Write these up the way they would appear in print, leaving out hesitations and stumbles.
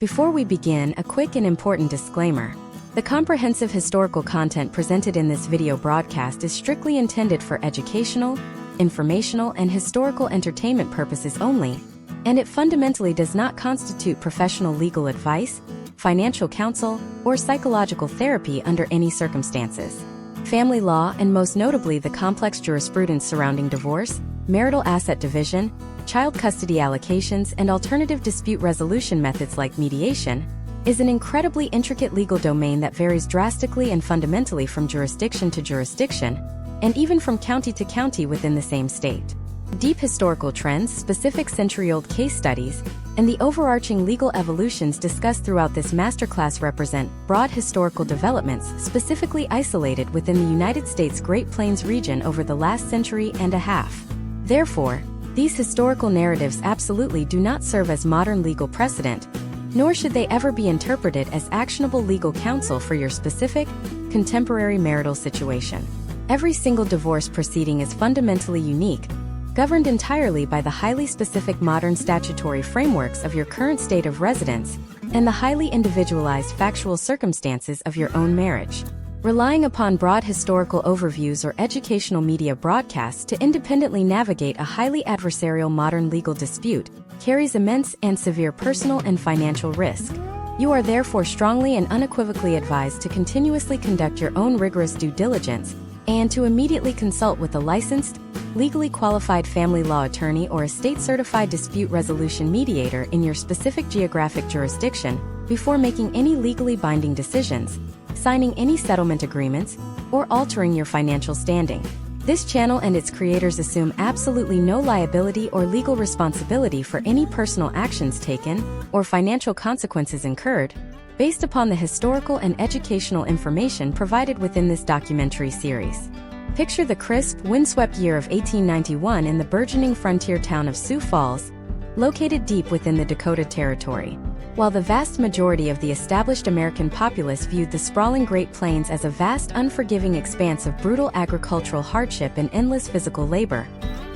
Before we begin, a quick and important disclaimer. The comprehensive historical content presented in this video broadcast is strictly intended for educational, informational, and historical entertainment purposes only, and it fundamentally does not constitute professional legal advice, financial counsel, or psychological therapy under any circumstances. Family law, and most notably the complex jurisprudence surrounding divorce, marital asset division, child custody allocations, and alternative dispute resolution methods like mediation, is an incredibly intricate legal domain that varies drastically and fundamentally from jurisdiction to jurisdiction, and even from county to county within the same state. Deep historical trends, specific century-old case studies, and the overarching legal evolutions discussed throughout this masterclass represent broad historical developments specifically isolated within the United States Great Plains region over the last century and a half. Therefore, these historical narratives absolutely do not serve as modern legal precedent, nor should they ever be interpreted as actionable legal counsel for your specific, contemporary marital situation. Every single divorce proceeding is fundamentally unique, governed entirely by the highly specific modern statutory frameworks of your current state of residence and the highly individualized factual circumstances of your own marriage. Relying upon broad historical overviews or educational media broadcasts to independently navigate a highly adversarial modern legal dispute carries immense and severe personal and financial risk. You are therefore strongly and unequivocally advised to continuously conduct your own rigorous due diligence and to immediately consult with a licensed, legally qualified family law attorney or a state-certified dispute resolution mediator in your specific geographic jurisdiction before making any legally binding decisions, signing any settlement agreements, or altering your financial standing. This channel and its creators assume absolutely no liability or legal responsibility for any personal actions taken or financial consequences incurred, based upon the historical and educational information provided within this documentary series. Picture the crisp, windswept year of 1891 in the burgeoning frontier town of Sioux Falls, located deep within the Dakota Territory. While the vast majority of the established American populace viewed the sprawling Great Plains as a vast, unforgiving expanse of brutal agricultural hardship and endless physical labor,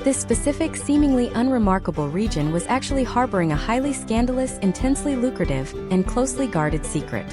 this specific, seemingly unremarkable region was actually harboring a highly scandalous, intensely lucrative, and closely guarded secret.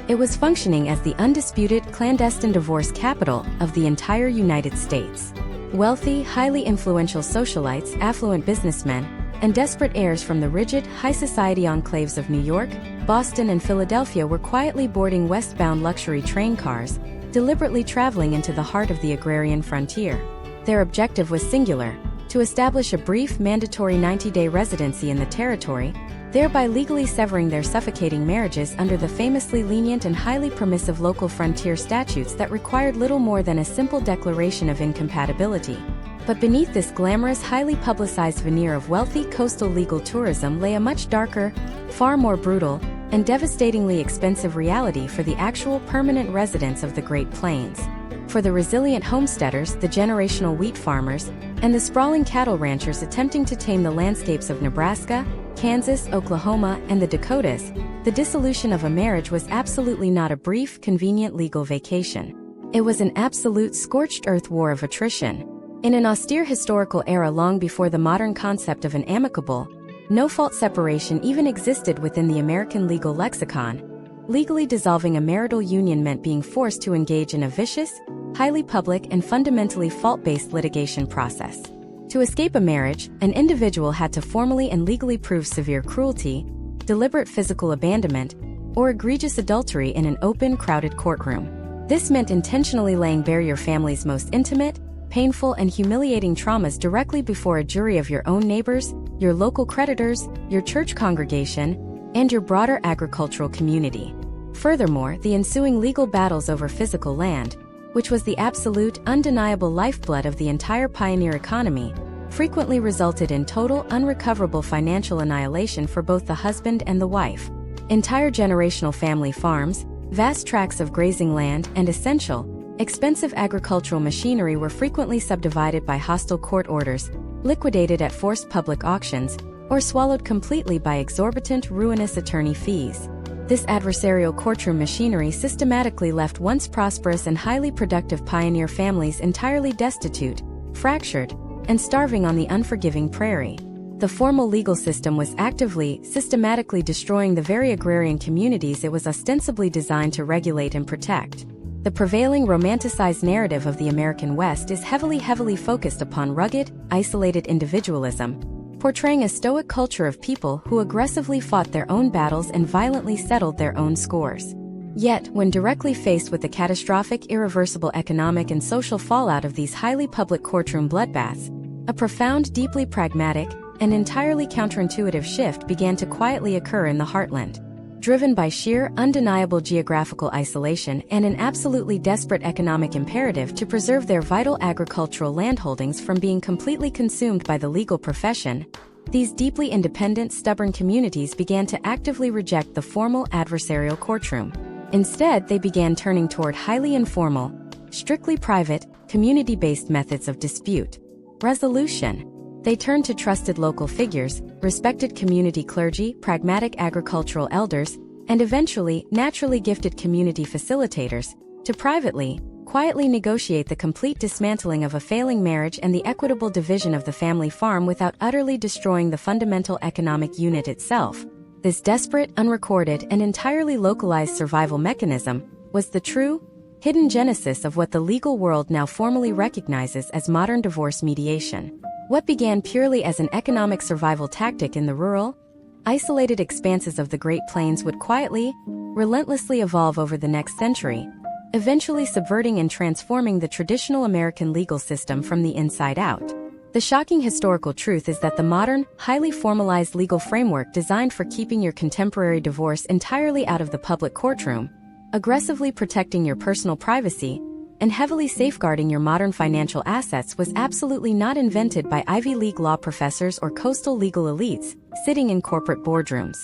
It was functioning as the undisputed, clandestine divorce capital of the entire United States. Wealthy, highly influential socialites, affluent businessmen, and desperate heirs from the rigid, high society enclaves of New York, Boston, and Philadelphia were quietly boarding westbound luxury train cars, deliberately traveling into the heart of the agrarian frontier. Their objective was singular: to establish a brief, mandatory 90-day residency in the territory, thereby legally severing their suffocating marriages under the famously lenient and highly permissive local frontier statutes that required little more than a simple declaration of incompatibility. But beneath this glamorous, highly publicized veneer of wealthy coastal legal tourism lay a much darker, far more brutal, and devastatingly expensive reality for the actual permanent residents of the Great Plains. For the resilient homesteaders, the generational wheat farmers, and the sprawling cattle ranchers attempting to tame the landscapes of Nebraska, Kansas, Oklahoma, and the Dakotas, the dissolution of a marriage was absolutely not a brief, convenient legal vacation. It was an absolute scorched earth war of attrition. In an austere historical era long before the modern concept of an amicable, no-fault separation even existed within the American legal lexicon, legally dissolving a marital union meant being forced to engage in a vicious, highly public, and fundamentally fault-based litigation process. To escape a marriage, an individual had to formally and legally prove severe cruelty, deliberate physical abandonment, or egregious adultery in an open, crowded courtroom. This meant intentionally laying bare your family's most intimate, painful, and humiliating traumas directly before a jury of your own neighbors, your local creditors, your church congregation, and your broader agricultural community. Furthermore, the ensuing legal battles over physical land, which was the absolute, undeniable lifeblood of the entire pioneer economy, frequently resulted in total, unrecoverable financial annihilation for both the husband and the wife. Entire generational family farms, vast tracts of grazing land, and essential, expensive agricultural machinery were frequently subdivided by hostile court orders, liquidated at forced public auctions, or swallowed completely by exorbitant, ruinous attorney fees. This adversarial courtroom machinery systematically left once prosperous and highly productive pioneer families entirely destitute, fractured, and starving on the unforgiving prairie. The formal legal system was actively, systematically destroying the very agrarian communities it was ostensibly designed to regulate and protect. The prevailing romanticized narrative of the American West is heavily focused upon rugged, isolated individualism, portraying a stoic culture of people who aggressively fought their own battles and violently settled their own scores. Yet, when directly faced with the catastrophic, irreversible economic and social fallout of these highly public courtroom bloodbaths, a profound, deeply pragmatic, and entirely counterintuitive shift began to quietly occur in the heartland. Driven by sheer, undeniable geographical isolation and an absolutely desperate economic imperative to preserve their vital agricultural landholdings from being completely consumed by the legal profession, these deeply independent, stubborn communities began to actively reject the formal adversarial courtroom. Instead, they began turning toward highly informal, strictly private, community-based methods of dispute resolution. They turned to trusted local figures, respected community clergy, pragmatic agricultural elders, and eventually, naturally gifted community facilitators, to privately, quietly negotiate the complete dismantling of a failing marriage and the equitable division of the family farm without utterly destroying the fundamental economic unit itself. This desperate, unrecorded, and entirely localized survival mechanism was the true, hidden genesis of what the legal world now formally recognizes as modern divorce mediation. What began purely as an economic survival tactic in the rural, isolated expanses of the Great Plains would quietly, relentlessly evolve over the next century, eventually subverting and transforming the traditional American legal system from the inside out. The shocking historical truth is that the modern, highly formalized legal framework designed for keeping your contemporary divorce entirely out of the public courtroom, aggressively protecting your personal privacy, and heavily safeguarding your modern financial assets was absolutely not invented by Ivy League law professors or coastal legal elites sitting in corporate boardrooms.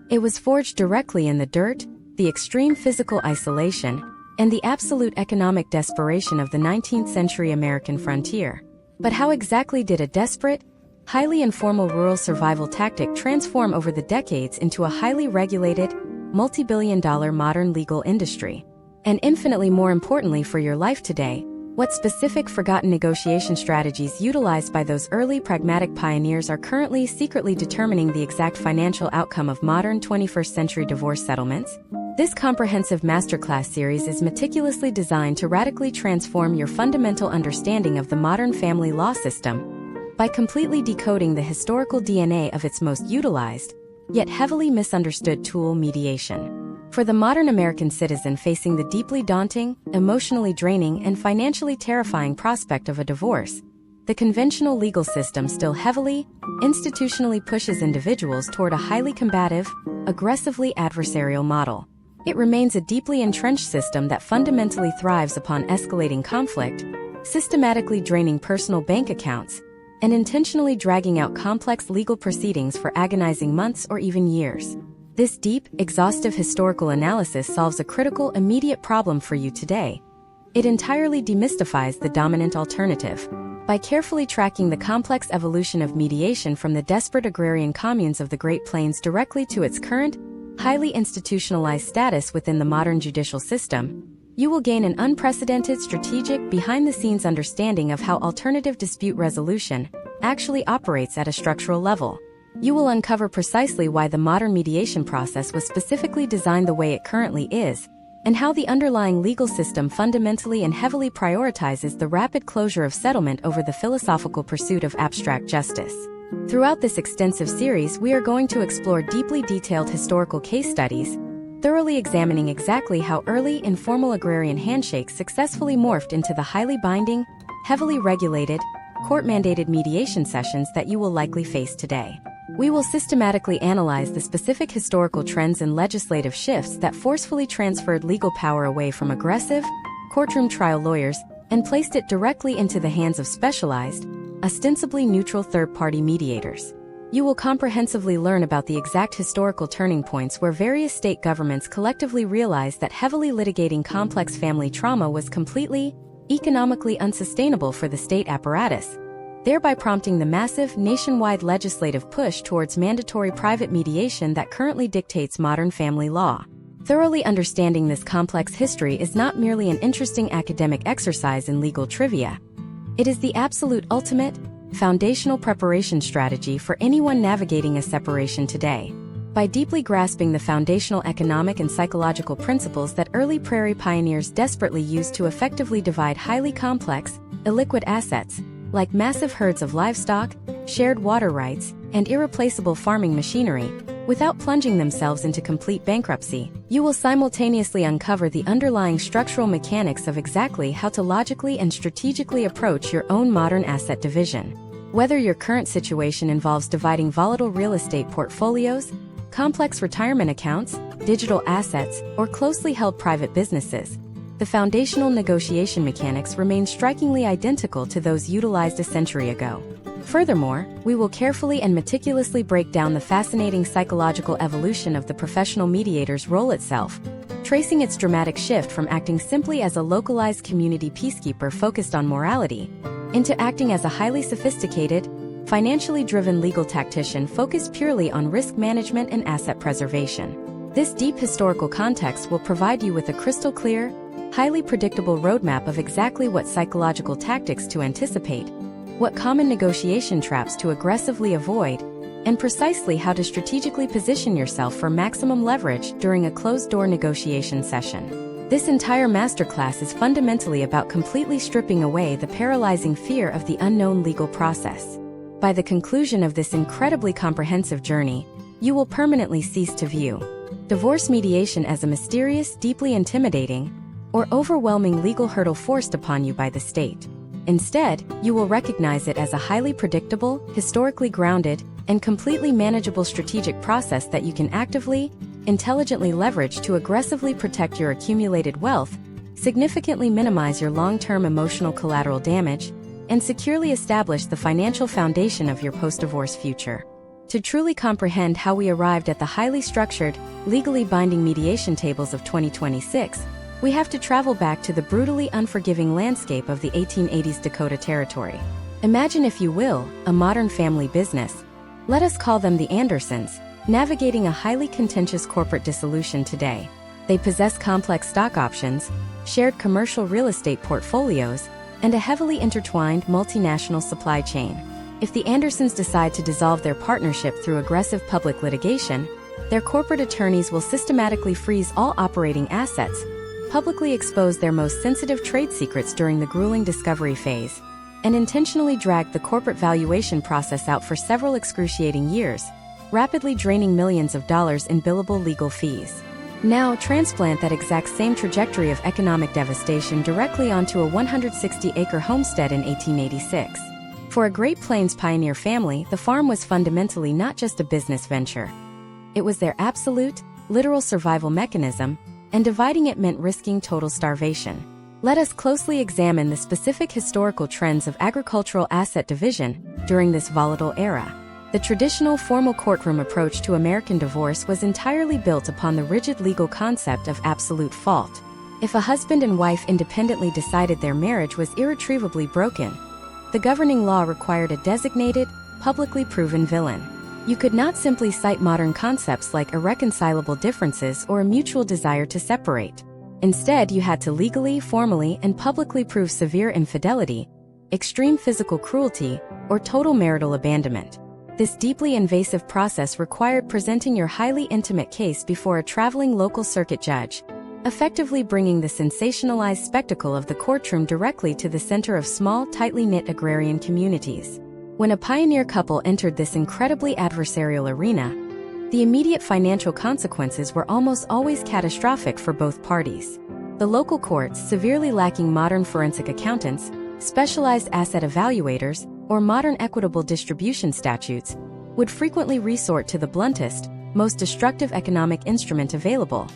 It was forged directly in the dirt, the extreme physical isolation, and the absolute economic desperation of the 19th century American frontier. But how exactly did a desperate, highly informal rural survival tactic transform over the decades into a highly regulated, multi-billion-dollar modern legal industry? And infinitely more importantly for your life today, what specific forgotten negotiation strategies utilized by those early pragmatic pioneers are currently secretly determining the exact financial outcome of modern 21st century divorce settlements? This comprehensive masterclass series is meticulously designed to radically transform your fundamental understanding of the modern family law system by completely decoding the historical DNA of its most utilized, yet heavily misunderstood tool, mediation. For the modern American citizen facing the deeply daunting, emotionally draining, and financially terrifying prospect of a divorce, the conventional legal system still heavily, institutionally pushes individuals toward a highly combative, aggressively adversarial model. It remains a deeply entrenched system that fundamentally thrives upon escalating conflict, systematically draining personal bank accounts, and intentionally dragging out complex legal proceedings for agonizing months or even years. This deep, exhaustive historical analysis solves a critical, immediate problem for you today. It entirely demystifies the dominant alternative. By carefully tracking the complex evolution of mediation from the desperate agrarian communes of the Great Plains directly to its current, highly institutionalized status within the modern judicial system, you will gain an unprecedented strategic, behind-the-scenes understanding of how alternative dispute resolution actually operates at a structural level. You will uncover precisely why the modern mediation process was specifically designed the way it currently is, and how the underlying legal system fundamentally and heavily prioritizes the rapid closure of settlement over the philosophical pursuit of abstract justice. Throughout this extensive series, we are going to explore deeply detailed historical case studies, thoroughly examining exactly how early informal agrarian handshakes successfully morphed into the highly binding, heavily regulated, court-mandated mediation sessions that you will likely face today. We will systematically analyze the specific historical trends and legislative shifts that forcefully transferred legal power away from aggressive, courtroom trial lawyers and placed it directly into the hands of specialized, ostensibly neutral third-party mediators. You will comprehensively learn about the exact historical turning points where various state governments collectively realized that heavily litigating complex family trauma was completely, economically unsustainable for the state apparatus, thereby prompting the massive nationwide legislative push towards mandatory private mediation that currently dictates modern family law. Thoroughly understanding this complex history is not merely an interesting academic exercise in legal trivia. It is the absolute ultimate, foundational preparation strategy for anyone navigating a separation today. By deeply grasping the foundational economic and psychological principles that early prairie pioneers desperately used to effectively divide highly complex, illiquid assets, like massive herds of livestock, shared water rights, and irreplaceable farming machinery, without plunging themselves into complete bankruptcy, you will simultaneously uncover the underlying structural mechanics of exactly how to logically and strategically approach your own modern asset division. Whether your current situation involves dividing volatile real estate portfolios, complex retirement accounts, digital assets, or closely held private businesses, the foundational negotiation mechanics remain strikingly identical to those utilized a century ago. Furthermore, we will carefully and meticulously break down the fascinating psychological evolution of the professional mediator's role itself, tracing its dramatic shift from acting simply as a localized community peacekeeper focused on morality, into acting as a highly sophisticated, financially driven legal tactician focused purely on risk management and asset preservation. This deep historical context will provide you with a crystal clear, highly predictable roadmap of exactly what psychological tactics to anticipate, what common negotiation traps to aggressively avoid, and precisely how to strategically position yourself for maximum leverage during a closed-door negotiation session. This entire masterclass is fundamentally about completely stripping away the paralyzing fear of the unknown legal process. By the conclusion of this incredibly comprehensive journey, you will permanently cease to view divorce mediation as a mysterious, deeply intimidating, or overwhelming legal hurdle forced upon you by the state. Instead, you will recognize it as a highly predictable, historically grounded, and completely manageable strategic process that you can actively, intelligently leverage to aggressively protect your accumulated wealth, significantly minimize your long-term emotional collateral damage, and securely establish the financial foundation of your post-divorce future. To truly comprehend how we arrived at the highly structured, legally binding mediation tables of 2026, we have to travel back to the brutally unforgiving landscape of the 1880s Dakota Territory. Imagine, if you will, a modern family business, let us call them the Andersons, navigating a highly contentious corporate dissolution today. They possess complex stock options, shared commercial real estate portfolios, and a heavily intertwined multinational supply chain. If the Andersons decide to dissolve their partnership through aggressive public litigation, their corporate attorneys will systematically freeze all operating assets, publicly expose their most sensitive trade secrets during the grueling discovery phase, and intentionally drag the corporate valuation process out for several excruciating years, rapidly draining millions of dollars in billable legal fees. Now, transplant that exact same trajectory of economic devastation directly onto a 160-acre homestead in 1886. For a Great Plains pioneer family, the farm was fundamentally not just a business venture. It was their absolute, literal survival mechanism, and dividing it meant risking total starvation. Let us closely examine the specific historical trends of agricultural asset division during this volatile era. The traditional formal courtroom approach to American divorce was entirely built upon the rigid legal concept of absolute fault. If a husband and wife independently decided their marriage was irretrievably broken, the governing law required a designated, publicly proven villain. You could not simply cite modern concepts like irreconcilable differences or a mutual desire to separate. Instead, you had to legally, formally, and publicly prove severe infidelity, extreme physical cruelty, or total marital abandonment. This deeply invasive process required presenting your highly intimate case before a traveling local circuit judge, effectively bringing the sensationalized spectacle of the courtroom directly to the center of small, tightly knit agrarian communities. When a pioneer couple entered this incredibly adversarial arena, the immediate financial consequences were almost always catastrophic for both parties. The local courts, severely lacking modern forensic accountants, specialized asset evaluators, or modern equitable distribution statutes, would frequently resort to the bluntest, most destructive economic instrument available,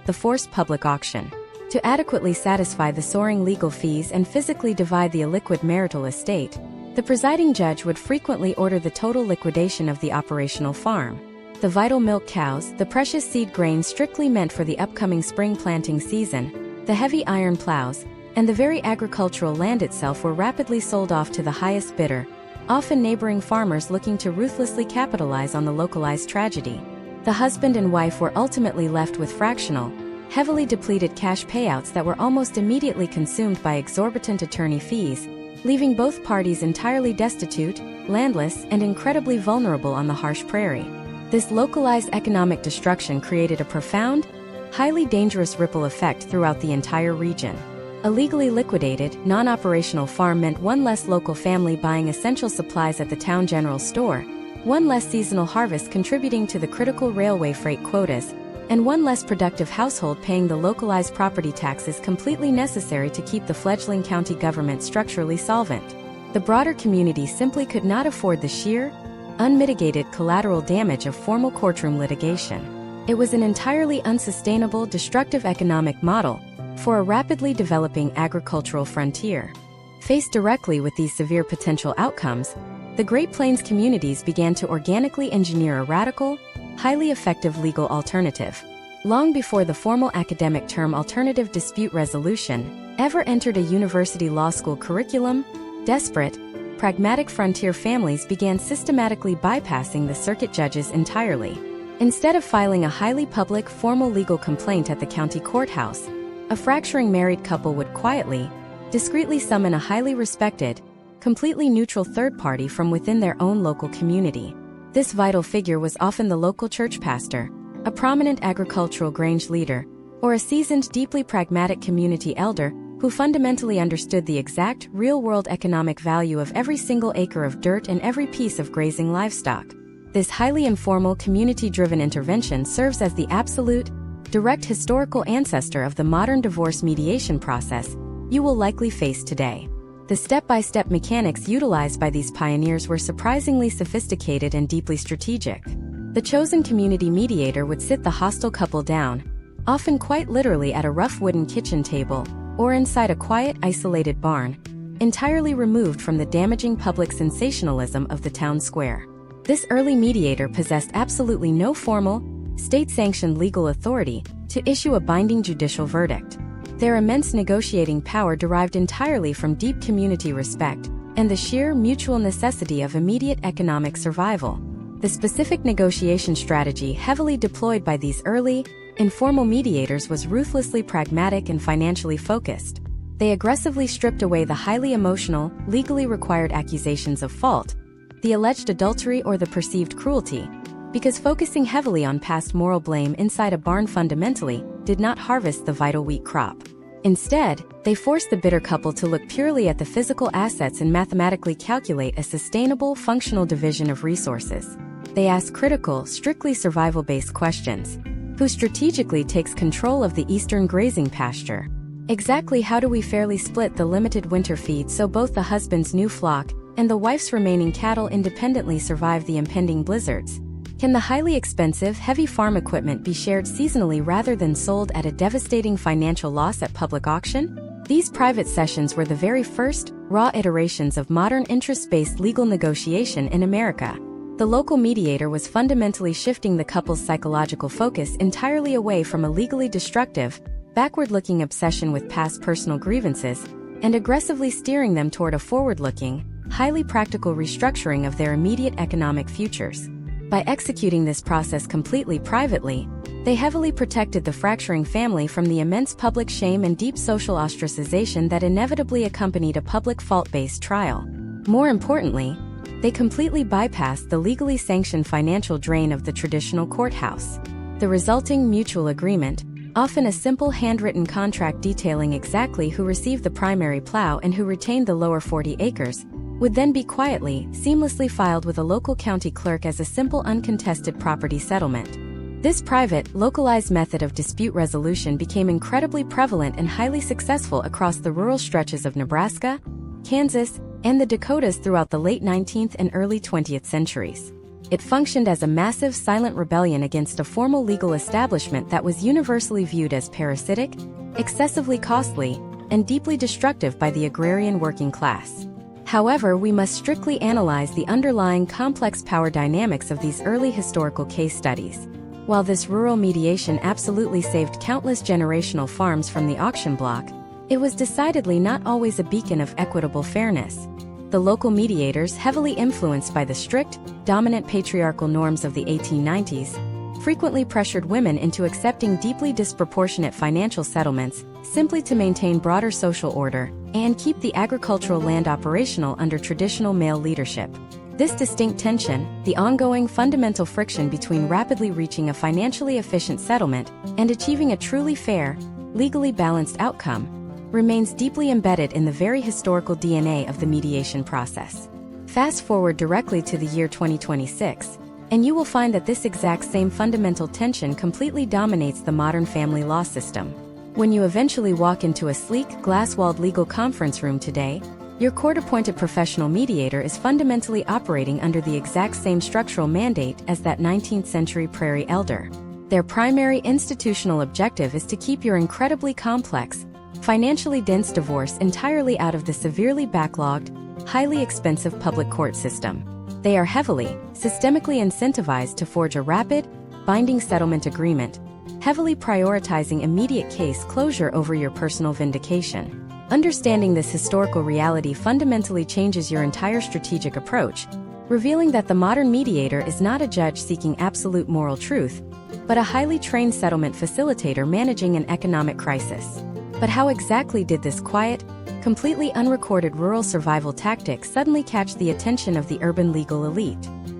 the forced public auction. To adequately satisfy the soaring legal fees and physically divide the illiquid marital estate, the presiding judge would frequently order the total liquidation of the operational farm. The vital milk cows, the precious seed grain strictly meant for the upcoming spring planting season, the heavy iron plows, and the very agricultural land itself were rapidly sold off to the highest bidder, often neighboring farmers looking to ruthlessly capitalize on the localized tragedy. The husband and wife were ultimately left with fractional, heavily depleted cash payouts that were almost immediately consumed by exorbitant attorney fees, leaving both parties entirely destitute, landless, and incredibly vulnerable on the harsh prairie. This localized economic destruction created a profound, highly dangerous ripple effect throughout the entire region. A legally liquidated, non-operational farm meant one less local family buying essential supplies at the town general store, one less seasonal harvest contributing to the critical railway freight quotas, and one less productive household paying the localized property taxes completely necessary to keep the fledgling county government structurally solvent. The broader community simply could not afford the sheer, unmitigated collateral damage of formal courtroom litigation. It was an entirely unsustainable, destructive economic model for a rapidly developing agricultural frontier. Faced directly with these severe potential outcomes, the Great Plains communities began to organically engineer a radical, highly effective legal alternative. Long before the formal academic term alternative dispute resolution ever entered a university law school curriculum, desperate, pragmatic frontier families began systematically bypassing the circuit judges entirely. Instead of filing a highly public formal legal complaint at the county courthouse, a fracturing married couple would quietly, discreetly summon a highly respected, completely neutral third party from within their own local community. This vital figure was often the local church pastor, a prominent agricultural grange leader, or a seasoned, deeply pragmatic community elder who fundamentally understood the exact, real-world economic value of every single acre of dirt and every piece of grazing livestock. This highly informal, community-driven intervention serves as the absolute, direct historical ancestor of the modern divorce mediation process you will likely face today. The step-by-step mechanics utilized by these pioneers were surprisingly sophisticated and deeply strategic. The chosen community mediator would sit the hostile couple down, often quite literally at a rough wooden kitchen table, or inside a quiet, isolated barn, entirely removed from the damaging public sensationalism of the town square. This early mediator possessed absolutely no formal, state-sanctioned legal authority to issue a binding judicial verdict. Their immense negotiating power derived entirely from deep community respect and the sheer mutual necessity of immediate economic survival. The specific negotiation strategy heavily deployed by these early, informal mediators was ruthlessly pragmatic and financially focused. They aggressively stripped away the highly emotional, legally required accusations of fault, the alleged adultery or the perceived cruelty, because focusing heavily on past moral blame inside a barn fundamentally did not harvest the vital wheat crop. Instead, they forced the bitter couple to look purely at the physical assets and mathematically calculate a sustainable, functional division of resources. They asked critical, strictly survival-based questions. Who strategically takes control of the eastern grazing pasture? Exactly how do we fairly split the limited winter feed so both the husband's new flock and the wife's remaining cattle independently survive the impending blizzards? Can the highly expensive, heavy farm equipment be shared seasonally rather than sold at a devastating financial loss at public auction? These private sessions were the very first, raw iterations of modern interest-based legal negotiation in America. The local mediator was fundamentally shifting the couple's psychological focus entirely away from a legally destructive, backward-looking obsession with past personal grievances, and aggressively steering them toward a forward-looking, highly practical restructuring of their immediate economic futures. By executing this process completely privately, they heavily protected the fracturing family from the immense public shame and deep social ostracization that inevitably accompanied a public fault-based trial. More importantly, they completely bypassed the legally sanctioned financial drain of the traditional courthouse. The resulting mutual agreement, often a simple handwritten contract detailing exactly who received the primary plow and who retained the lower 40 acres, would then be quietly, seamlessly filed with a local county clerk as a simple uncontested property settlement. This private, localized method of dispute resolution became incredibly prevalent and highly successful across the rural stretches of Nebraska, Kansas, and the Dakotas throughout the late 19th and early 20th centuries. It functioned as a massive silent rebellion against a formal legal establishment that was universally viewed as parasitic, excessively costly, and deeply destructive by the agrarian working class. However, we must strictly analyze the underlying complex power dynamics of these early historical case studies. While this rural mediation absolutely saved countless generational farms from the auction block, it was decidedly not always a beacon of equitable fairness. The local mediators, heavily influenced by the strict, dominant patriarchal norms of the 1890s, frequently pressured women into accepting deeply disproportionate financial settlements simply to maintain broader social order and keep the agricultural land operational under traditional male leadership. This distinct tension, the ongoing fundamental friction between rapidly reaching a financially efficient settlement and achieving a truly fair, legally balanced outcome, remains deeply embedded in the very historical DNA of the mediation process. Fast forward directly to the year 2026, and you will find that this exact same fundamental tension completely dominates the modern family law system. When you eventually walk into a sleek, glass-walled legal conference room today, your court-appointed professional mediator is fundamentally operating under the exact same structural mandate as that 19th-century prairie elder. Their primary institutional objective is to keep your incredibly complex, financially dense divorce entirely out of the severely backlogged, highly expensive public court system. They are heavily, systemically incentivized to forge a rapid, binding settlement agreement, heavily prioritizing immediate case closure over your personal vindication. Understanding this historical reality fundamentally changes your entire strategic approach, revealing that the modern mediator is not a judge seeking absolute moral truth, but a highly trained settlement facilitator managing an economic crisis. But how exactly did this quiet, completely unrecorded rural survival tactic suddenly catch the attention of the urban legal elite?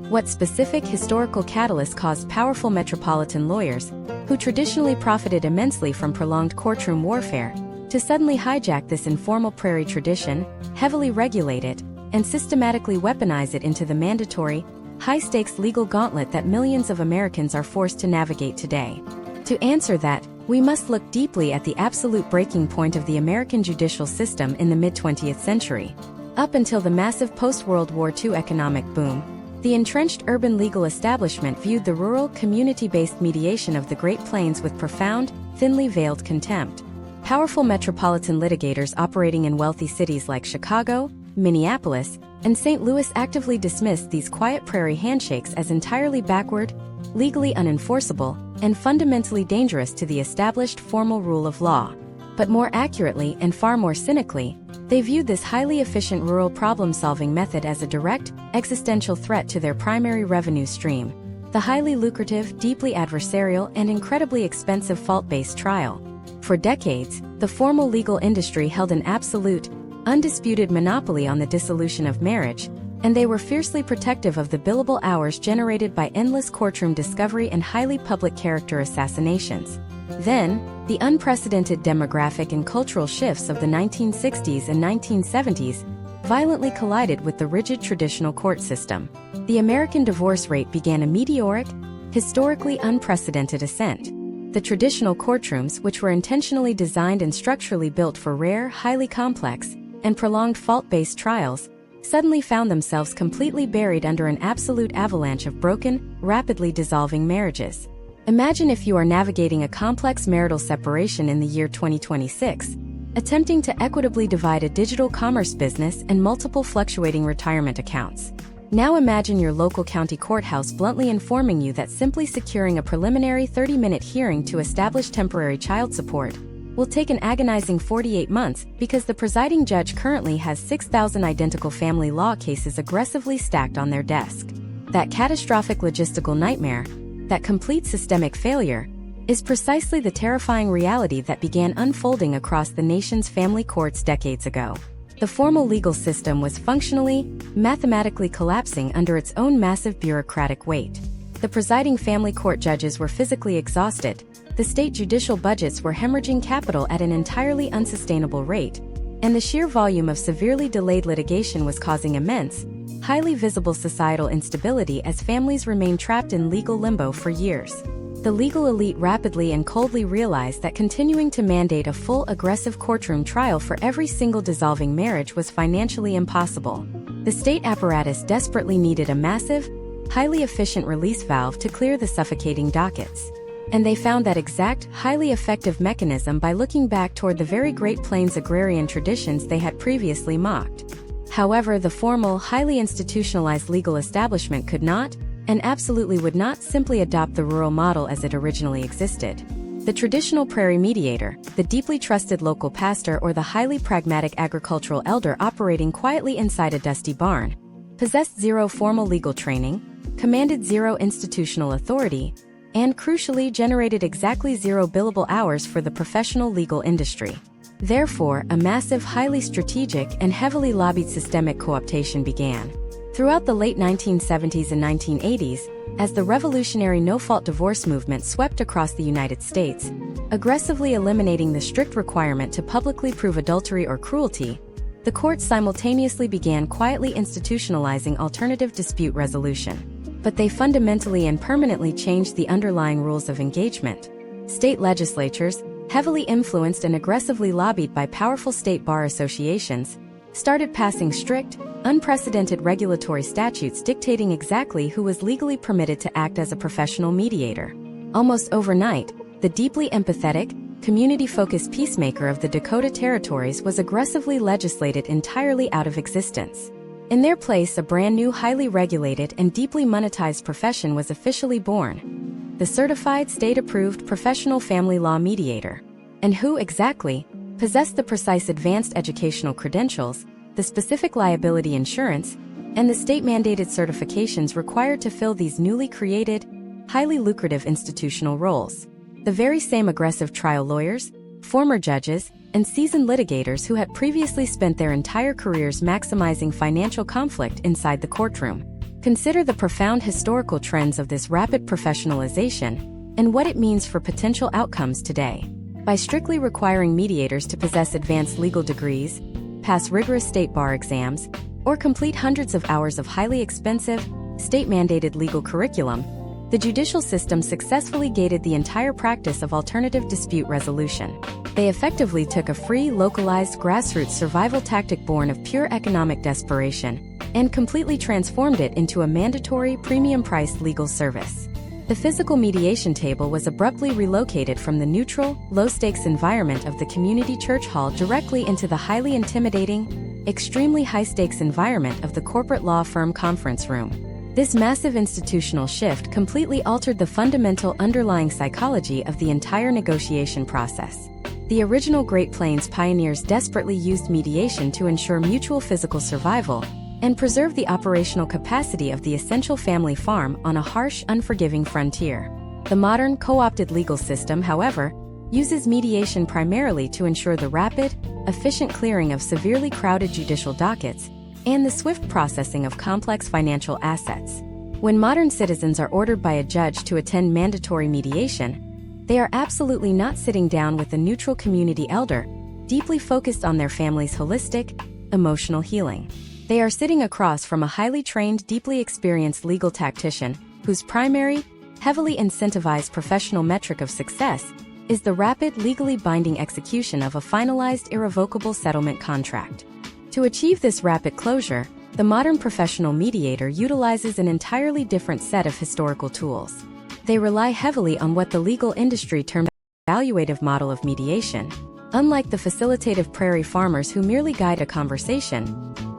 What specific historical catalyst caused powerful metropolitan lawyers, who traditionally profited immensely from prolonged courtroom warfare, to suddenly hijack this informal prairie tradition, heavily regulate it, and systematically weaponize it into the mandatory, high-stakes legal gauntlet that millions of Americans are forced to navigate today? To answer that, we must look deeply at the absolute breaking point of the American judicial system in the mid-20th century. Up until the massive post-World War II economic boom, the entrenched urban legal establishment viewed the rural, community-based mediation of the Great Plains with profound, thinly veiled contempt. Powerful metropolitan litigators operating in wealthy cities like Chicago, Minneapolis, and St. Louis actively dismissed these quiet prairie handshakes as entirely backward, legally unenforceable, and fundamentally dangerous to the established formal rule of law. But more accurately and far more cynically, they viewed this highly efficient rural problem-solving method as a direct, existential threat to their primary revenue stream, the highly lucrative, deeply adversarial, and incredibly expensive fault-based trial. For decades, the formal legal industry held an absolute, undisputed monopoly on the dissolution of marriage, and they were fiercely protective of the billable hours generated by endless courtroom discovery and highly public character assassinations. Then, the unprecedented demographic and cultural shifts of the 1960s and 1970s violently collided with the rigid traditional court system. The American divorce rate began a meteoric, historically unprecedented ascent. The traditional courtrooms, which were intentionally designed and structurally built for rare, highly complex, and prolonged fault-based trials, suddenly found themselves completely buried under an absolute avalanche of broken, rapidly dissolving marriages. Imagine if you are navigating a complex marital separation in the year 2026, attempting to equitably divide a digital commerce business and multiple fluctuating retirement accounts. Now imagine your local county courthouse bluntly informing you that simply securing a preliminary 30-minute hearing to establish temporary child support will take an agonizing 48 months because the presiding judge currently has 6,000 identical family law cases aggressively stacked on their desk. That catastrophic logistical nightmare, that complete systemic failure, is precisely the terrifying reality that began unfolding across the nation's family courts decades ago. The formal legal system was functionally, mathematically collapsing under its own massive bureaucratic weight. The presiding family court judges were physically exhausted, the state judicial budgets were hemorrhaging capital at an entirely unsustainable rate, and the sheer volume of severely delayed litigation was causing immense, highly visible societal instability as families remained trapped in legal limbo for years. The legal elite rapidly and coldly realized that continuing to mandate a full aggressive courtroom trial for every single dissolving marriage was financially impossible. The state apparatus desperately needed a massive, highly efficient release valve to clear the suffocating dockets. And they found that exact, highly effective mechanism by looking back toward the very Great Plains agrarian traditions they had previously mocked. However, the formal, highly institutionalized legal establishment could not, and absolutely would not simply adopt the rural model as it originally existed. The traditional prairie mediator, the deeply trusted local pastor, or the highly pragmatic agricultural elder operating quietly inside a dusty barn, possessed zero formal legal training, commanded zero institutional authority, and crucially generated exactly 0 billable hours for the professional legal industry. Therefore, a massive, highly strategic, and heavily lobbied systemic co-optation began. Throughout the late 1970s and 1980s, as the revolutionary no-fault divorce movement swept across the United States, aggressively eliminating the strict requirement to publicly prove adultery or cruelty, the courts simultaneously began quietly institutionalizing alternative dispute resolution. But they fundamentally and permanently changed the underlying rules of engagement. State legislatures, heavily influenced and aggressively lobbied by powerful state bar associations, started passing strict, unprecedented regulatory statutes dictating exactly who was legally permitted to act as a professional mediator. Almost overnight, the deeply empathetic, community-focused peacemaker of the Dakota Territories was aggressively legislated entirely out of existence. In their place, a brand new, highly regulated and deeply monetized profession was officially born: the certified, state-approved professional family law mediator. And who exactly possessed the precise advanced educational credentials, the specific liability insurance, and the state-mandated certifications required to fill these newly created, highly lucrative institutional roles? The very same aggressive trial lawyers, former judges, and seasoned litigators who had previously spent their entire careers maximizing financial conflict inside the courtroom. Consider the profound historical trends of this rapid professionalization and what it means for potential outcomes today. By strictly requiring mediators to possess advanced legal degrees, pass rigorous state bar exams, or complete hundreds of hours of highly expensive, state-mandated legal curriculum, the judicial system successfully gated the entire practice of alternative dispute resolution. They effectively took a free, localized, grassroots survival tactic born of pure economic desperation and completely transformed it into a mandatory, premium-priced legal service. The physical mediation table was abruptly relocated from the neutral, low-stakes environment of the community church hall directly into the highly intimidating, extremely high-stakes environment of the corporate law firm conference room. This massive institutional shift completely altered the fundamental underlying psychology of the entire negotiation process. The original Great Plains pioneers desperately used mediation to ensure mutual physical survival and preserve the operational capacity of the essential family farm on a harsh, unforgiving frontier. The modern, co-opted legal system, however, uses mediation primarily to ensure the rapid, efficient clearing of severely crowded judicial dockets and the swift processing of complex financial assets. When modern citizens are ordered by a judge to attend mandatory mediation, they are absolutely not sitting down with a neutral community elder, deeply focused on their family's holistic, emotional healing. They are sitting across from a highly trained, deeply experienced legal tactician, whose primary, heavily incentivized professional metric of success is the rapid, legally binding execution of a finalized, irrevocable settlement contract. To achieve this rapid closure, the modern professional mediator utilizes an entirely different set of historical tools. They rely heavily on what the legal industry termed the evaluative model of mediation. Unlike the facilitative prairie farmers who merely guide a conversation,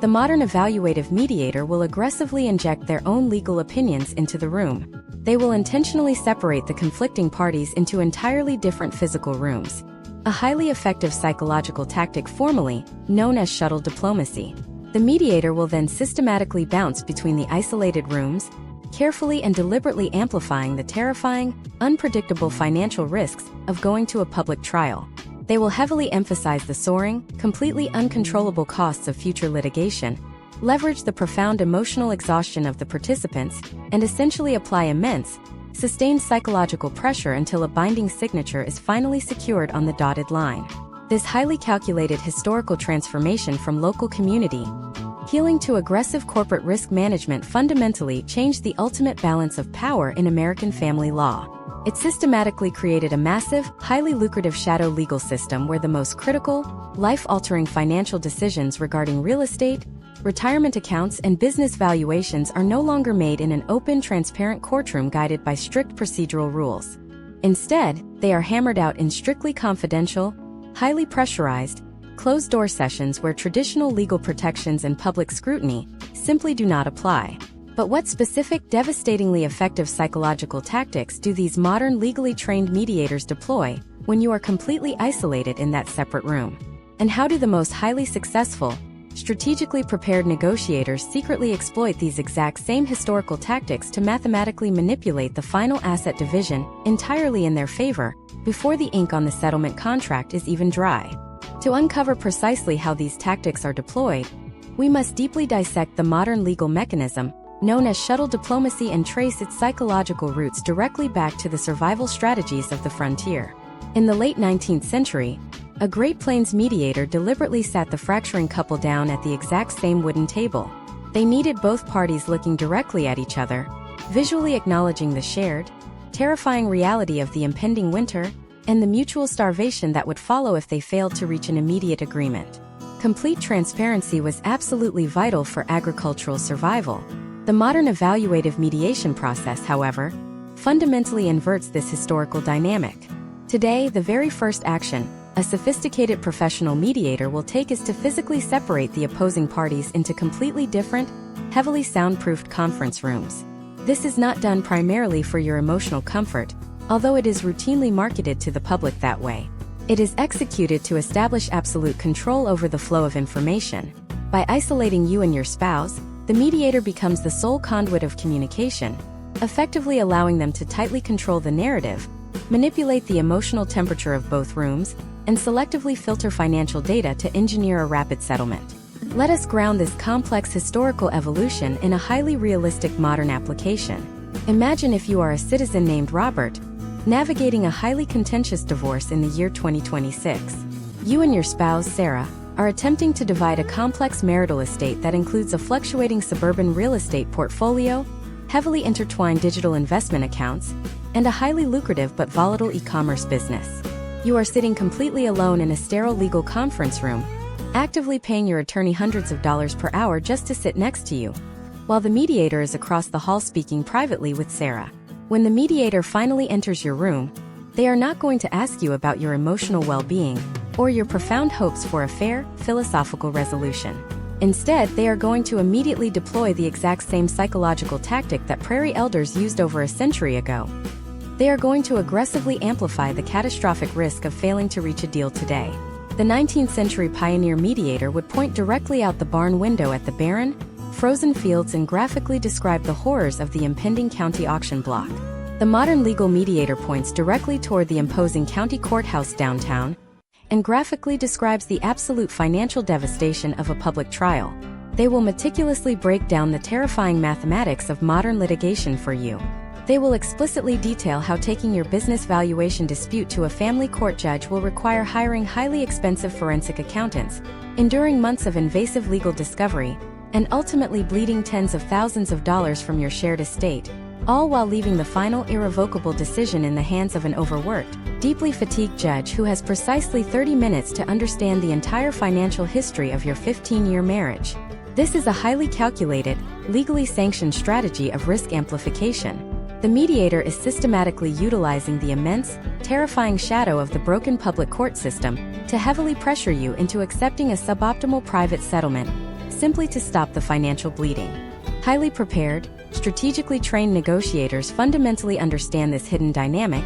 the modern evaluative mediator will aggressively inject their own legal opinions into the room. They will intentionally separate the conflicting parties into entirely different physical rooms. A highly effective psychological tactic formerly known as shuttle diplomacy. The mediator will then systematically bounce between the isolated rooms, carefully and deliberately amplifying the terrifying, unpredictable financial risks of going to a public trial. They will heavily emphasize the soaring, completely uncontrollable costs of future litigation, leverage the profound emotional exhaustion of the participants, and essentially apply immense, sustained psychological pressure until a binding signature is finally secured on the dotted line. This highly calculated historical transformation from local community healing to aggressive corporate risk management fundamentally changed the ultimate balance of power in American family law. It systematically created a massive, highly lucrative shadow legal system where the most critical, life-altering financial decisions regarding real estate, retirement accounts, and business valuations are no longer made in an open, transparent courtroom guided by strict procedural rules. Instead, they are hammered out in strictly confidential, highly pressurized, closed-door sessions where traditional legal protections and public scrutiny simply do not apply. But what specific, devastatingly effective psychological tactics do these modern, legally trained mediators deploy when you are completely isolated in that separate room? And how do the most highly successful, Strategically prepared negotiators secretly exploit these exact same historical tactics to mathematically manipulate the final asset division entirely in their favor before the ink on the settlement contract is even dry. To uncover precisely how these tactics are deployed, we must deeply dissect the modern legal mechanism known as shuttle diplomacy and trace its psychological roots directly back to the survival strategies of the frontier. In the late 19th century, a Great Plains mediator deliberately sat the fracturing couple down at the exact same wooden table. They needed both parties looking directly at each other, visually acknowledging the shared, terrifying reality of the impending winter and the mutual starvation that would follow if they failed to reach an immediate agreement. Complete transparency was absolutely vital for agricultural survival. The modern evaluative mediation process, however, fundamentally inverts this historical dynamic. Today, the very first action a sophisticated professional mediator will take is to physically separate the opposing parties into completely different, heavily soundproofed conference rooms. This is not done primarily for your emotional comfort, although it is routinely marketed to the public that way. It is executed to establish absolute control over the flow of information. By isolating you and your spouse, the mediator becomes the sole conduit of communication, effectively allowing them to tightly control the narrative, manipulate the emotional temperature of both rooms, and selectively filter financial data to engineer a rapid settlement. Let us ground this complex historical evolution in a highly realistic modern application. Imagine if you are a citizen named Robert, navigating a highly contentious divorce in the year 2026. You and your spouse, Sarah, are attempting to divide a complex marital estate that includes a fluctuating suburban real estate portfolio, heavily intertwined digital investment accounts, and a highly lucrative but volatile e-commerce business. You are sitting completely alone in a sterile legal conference room, actively paying your attorney hundreds of dollars per hour just to sit next to you, while the mediator is across the hall speaking privately with Sarah. When the mediator finally enters your room, they are not going to ask you about your emotional well-being or your profound hopes for a fair, philosophical resolution. Instead, they are going to immediately deploy the exact same psychological tactic that prairie elders used over a century ago. They are going to aggressively amplify the catastrophic risk of failing to reach a deal today. The 19th century pioneer mediator would point directly out the barn window at the barren, frozen fields and graphically describe the horrors of the impending county auction block. The modern legal mediator points directly toward the imposing county courthouse downtown and graphically describes the absolute financial devastation of a public trial. They will meticulously break down the terrifying mathematics of modern litigation for you. They will explicitly detail how taking your business valuation dispute to a family court judge will require hiring highly expensive forensic accountants, enduring months of invasive legal discovery, and ultimately bleeding tens of thousands of dollars from your shared estate, all while leaving the final irrevocable decision in the hands of an overworked, deeply fatigued judge who has precisely 30 minutes to understand the entire financial history of your 15-year marriage. This is a highly calculated, legally sanctioned strategy of risk amplification. The mediator is systematically utilizing the immense, terrifying shadow of the broken public court system to heavily pressure you into accepting a suboptimal private settlement, simply to stop the financial bleeding. Highly prepared, strategically trained negotiators fundamentally understand this hidden dynamic,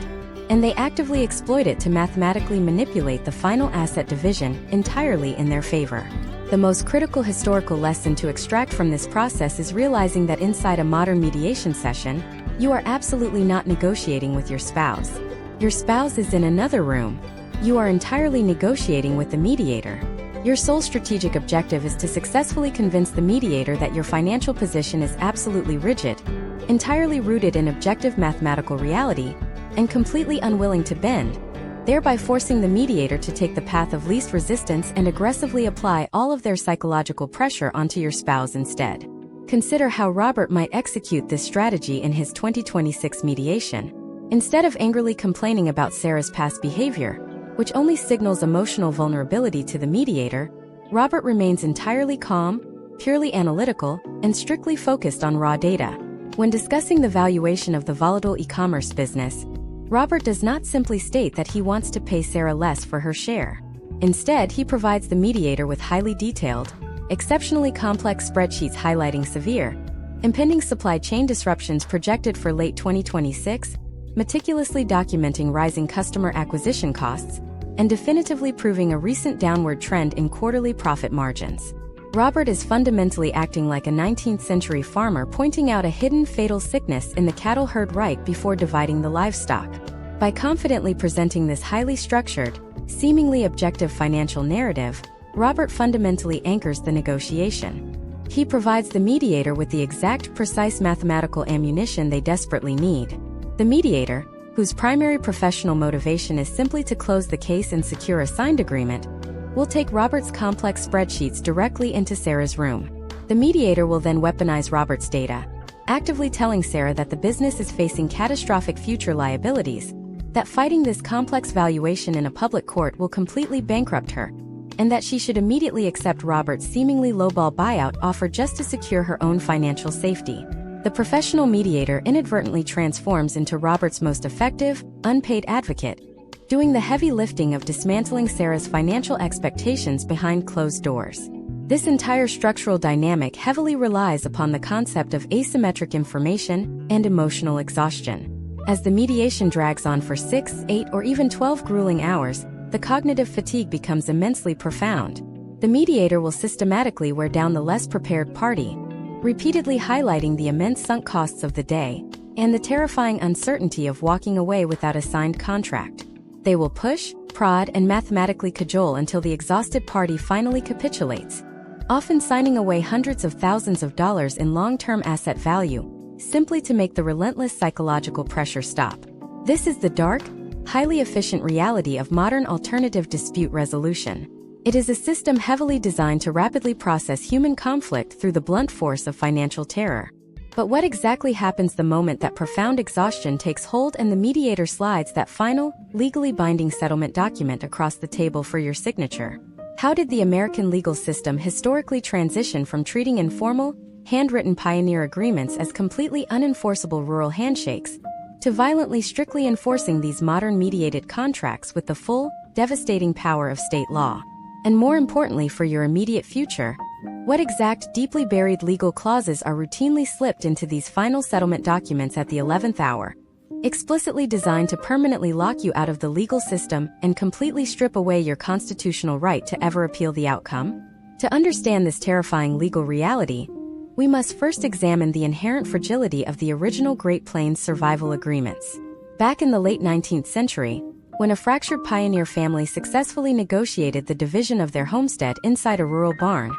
and they actively exploit it to mathematically manipulate the final asset division entirely in their favor. The most critical historical lesson to extract from this process is realizing that inside a modern mediation session, you are absolutely not negotiating with your spouse. Your spouse is in another room. You are entirely negotiating with the mediator. Your sole strategic objective is to successfully convince the mediator that your financial position is absolutely rigid, entirely rooted in objective mathematical reality, and completely unwilling to bend, thereby forcing the mediator to take the path of least resistance and aggressively apply all of their psychological pressure onto your spouse instead. Consider how Robert might execute this strategy in his 2026 mediation. Instead of angrily complaining about Sarah's past behavior, which only signals emotional vulnerability to the mediator, Robert remains entirely calm, purely analytical, and strictly focused on raw data. When discussing the valuation of the volatile e-commerce business, Robert does not simply state that he wants to pay Sarah less for her share. Instead, he provides the mediator with highly detailed, exceptionally complex spreadsheets highlighting severe, impending supply chain disruptions projected for late 2026, meticulously documenting rising customer acquisition costs, and definitively proving a recent downward trend in quarterly profit margins. Robert is fundamentally acting like a 19th century farmer pointing out a hidden fatal sickness in the cattle herd right before dividing the livestock. By confidently presenting this highly structured, seemingly objective financial narrative, Robert fundamentally anchors the negotiation. He provides the mediator with the exact, precise mathematical ammunition they desperately need. The mediator, whose primary professional motivation is simply to close the case and secure a signed agreement, will take Robert's complex spreadsheets directly into Sarah's room. The mediator will then weaponize Robert's data, actively telling Sarah that the business is facing catastrophic future liabilities, that fighting this complex valuation in a public court will completely bankrupt her, and that she should immediately accept Robert's seemingly lowball buyout offer just to secure her own financial safety. The professional mediator inadvertently transforms into Robert's most effective, unpaid advocate, doing the heavy lifting of dismantling Sarah's financial expectations behind closed doors. This entire structural dynamic heavily relies upon the concept of asymmetric information and emotional exhaustion. As the mediation drags on for 6, 8, or even 12 grueling hours, the cognitive fatigue becomes immensely profound. The mediator will systematically wear down the less prepared party, repeatedly highlighting the immense sunk costs of the day and the terrifying uncertainty of walking away without a signed contract. They will push, prod, and mathematically cajole until the exhausted party finally capitulates, often signing away hundreds of thousands of dollars in long-term asset value, simply to make the relentless psychological pressure stop. This is the dark, highly efficient reality of modern alternative dispute resolution. It is a system heavily designed to rapidly process human conflict through the blunt force of financial terror. But what exactly happens the moment that profound exhaustion takes hold and the mediator slides that final, legally binding settlement document across the table for your signature? How did the American legal system historically transition from treating informal, handwritten pioneer agreements as completely unenforceable rural handshakes, to violently strictly enforcing these modern mediated contracts with the full, devastating power of state law? And more importantly for your immediate future, what exact deeply buried legal clauses are routinely slipped into these final settlement documents at the 11th hour, explicitly designed to permanently lock you out of the legal system and completely strip away your constitutional right to ever appeal the outcome? To understand this terrifying legal reality, we must first examine the inherent fragility of the original Great Plains survival agreements. Back in the late 19th century, when a fractured pioneer family successfully negotiated the division of their homestead inside a rural barn,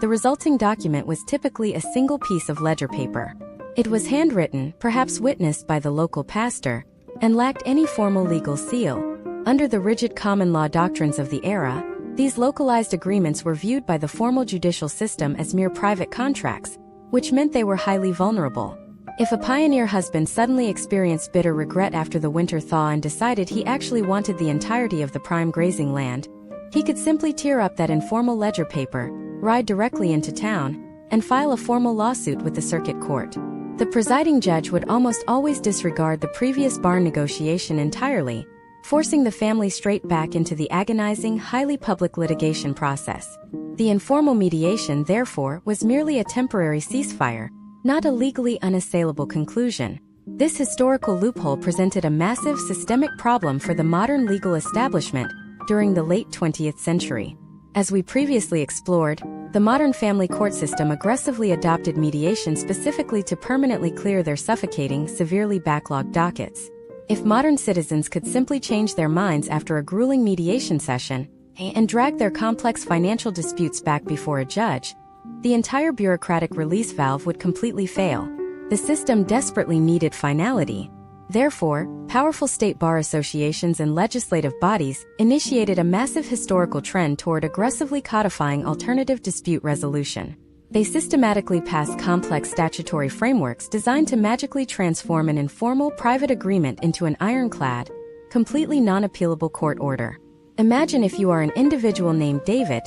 the resulting document was typically a single piece of ledger paper. It was handwritten, perhaps witnessed by the local pastor, and lacked any formal legal seal. Under the rigid common law doctrines of the era, these localized agreements were viewed by the formal judicial system as mere private contracts, which meant they were highly vulnerable. If a pioneer husband suddenly experienced bitter regret after the winter thaw and decided he actually wanted the entirety of the prime grazing land, he could simply tear up that informal ledger paper, ride directly into town, and file a formal lawsuit with the circuit court. The presiding judge would almost always disregard the previous barn negotiation entirely, forcing the family straight back into the agonizing, highly public litigation process. The informal mediation, therefore, was merely a temporary ceasefire, not a legally unassailable conclusion. This historical loophole presented a massive systemic problem for the modern legal establishment during the late 20th century. As we previously explored, the modern family court system aggressively adopted mediation specifically to permanently clear their suffocating, severely backlogged dockets. If modern citizens could simply change their minds after a grueling mediation session and drag their complex financial disputes back before a judge, the entire bureaucratic release valve would completely fail. The system desperately needed finality. Therefore, powerful state bar associations and legislative bodies initiated a massive historical trend toward aggressively codifying alternative dispute resolution. They systematically passed complex statutory frameworks designed to magically transform an informal private agreement into an ironclad, completely non-appealable court order. Imagine if you are an individual named David,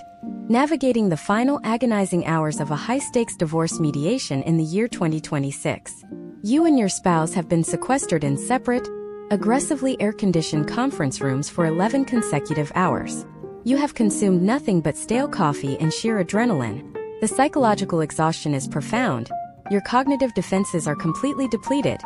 navigating the final agonizing hours of a high-stakes divorce mediation in the year 2026. You and your spouse have been sequestered in separate, aggressively air-conditioned conference rooms for 11 consecutive hours. You have consumed nothing but stale coffee and sheer adrenaline. The psychological exhaustion is profound, your cognitive defenses are completely depleted,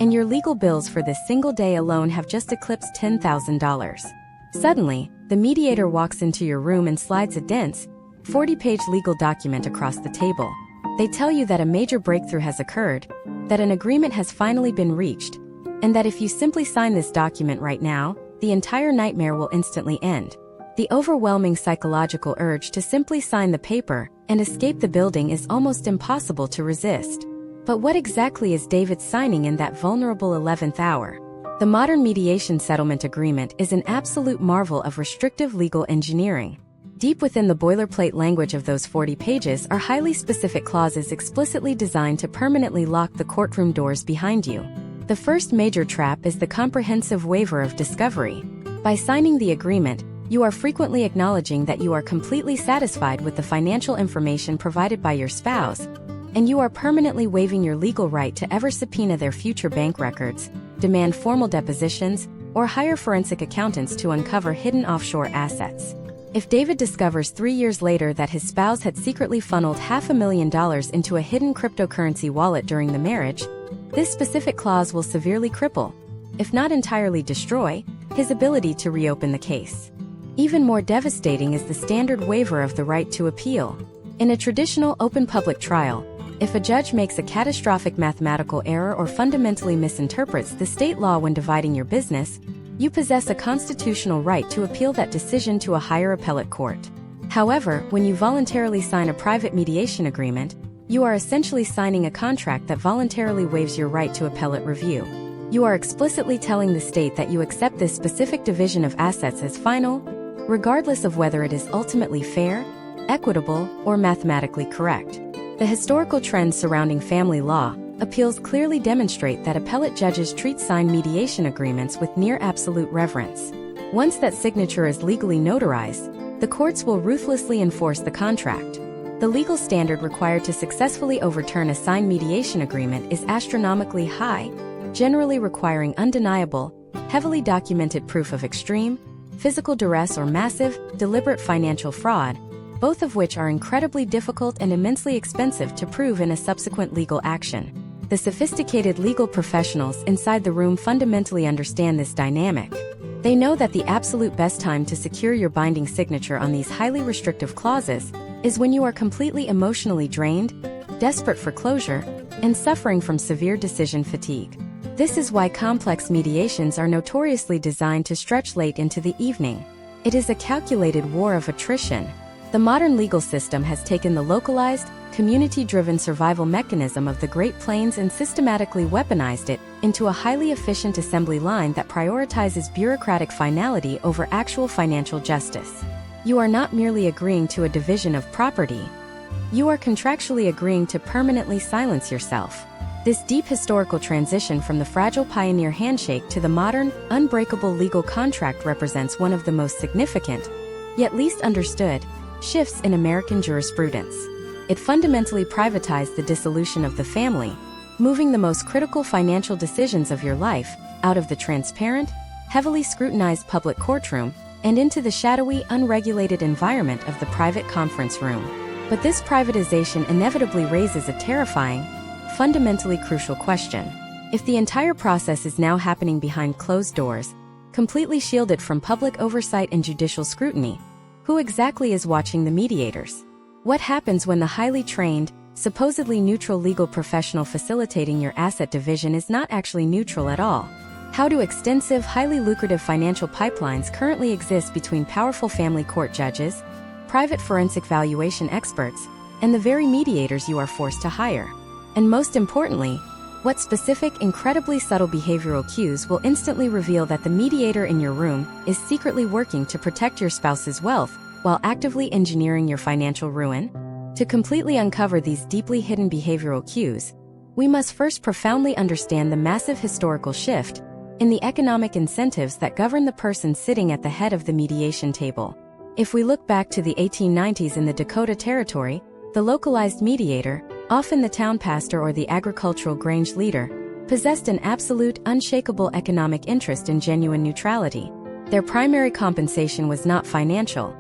and your legal bills for this single day alone have just eclipsed $10,000. Suddenly, the mediator walks into your room and slides a dense, 40-page legal document across the table. They tell you that a major breakthrough has occurred, that an agreement has finally been reached, and that if you simply sign this document right now, the entire nightmare will instantly end. The overwhelming psychological urge to simply sign the paper and escape the building is almost impossible to resist. But what exactly is David signing in that vulnerable 11th hour? The modern mediation settlement agreement is an absolute marvel of restrictive legal engineering. Deep within the boilerplate language of those 40 pages are highly specific clauses explicitly designed to permanently lock the courtroom doors behind you. The first major trap is the comprehensive waiver of discovery. By signing the agreement, you are frequently acknowledging that you are completely satisfied with the financial information provided by your spouse, and you are permanently waiving your legal right to ever subpoena their future bank records, demand formal depositions, or hire forensic accountants to uncover hidden offshore assets. If David discovers 3 years later that his spouse had secretly funneled $500,000 into a hidden cryptocurrency wallet during the marriage, this specific clause will severely cripple, if not entirely destroy, his ability to reopen the case. Even more devastating is the standard waiver of the right to appeal. In a traditional open public trial, if a judge makes a catastrophic mathematical error or fundamentally misinterprets the state law when dividing your business, you possess a constitutional right to appeal that decision to a higher appellate court. However, when you voluntarily sign a private mediation agreement, you are essentially signing a contract that voluntarily waives your right to appellate review. You are explicitly telling the state that you accept this specific division of assets as final, regardless of whether it is ultimately fair, equitable, or mathematically correct. The historical trends surrounding family law appeals clearly demonstrate that appellate judges treat signed mediation agreements with near absolute reverence. Once that signature is legally notarized, the courts will ruthlessly enforce the contract. The legal standard required to successfully overturn a signed mediation agreement is astronomically high, generally requiring undeniable, heavily documented proof of extreme, physical duress or massive, deliberate financial fraud, both of which are incredibly difficult and immensely expensive to prove in a subsequent legal action. The sophisticated legal professionals inside the room fundamentally understand this dynamic. They know that the absolute best time to secure your binding signature on these highly restrictive clauses is when you are completely emotionally drained, desperate for closure, and suffering from severe decision fatigue. This is why complex mediations are notoriously designed to stretch late into the evening. It is a calculated war of attrition. The modern legal system has taken the localized, community-driven survival mechanism of the Great Plains and systematically weaponized it into a highly efficient assembly line that prioritizes bureaucratic finality over actual financial justice. You are not merely agreeing to a division of property. You are contractually agreeing to permanently silence yourself. This deep historical transition from the fragile pioneer handshake to the modern, unbreakable legal contract represents one of the most significant, yet least understood, shifts in American jurisprudence. It fundamentally privatized the dissolution of the family, moving the most critical financial decisions of your life out of the transparent, heavily scrutinized public courtroom and into the shadowy, unregulated environment of the private conference room. But this privatization inevitably raises a terrifying, fundamentally crucial question. If the entire process is now happening behind closed doors, completely shielded from public oversight and judicial scrutiny, who exactly is watching the mediators? What happens when the highly trained, supposedly neutral legal professional facilitating your asset division is not actually neutral at all? How do extensive, highly lucrative financial pipelines currently exist between powerful family court judges, private forensic valuation experts, and the very mediators you are forced to hire? And most importantly, what specific, incredibly subtle behavioral cues will instantly reveal that the mediator in your room is secretly working to protect your spouse's wealth while actively engineering your financial ruin? To completely uncover these deeply hidden behavioral cues, we must first profoundly understand the massive historical shift in the economic incentives that govern the person sitting at the head of the mediation table. If we look back to the 1890s in the Dakota Territory, the localized mediator, often the town pastor or the agricultural grange leader, possessed an absolute, unshakable economic interest in genuine neutrality. Their primary compensation was not financial.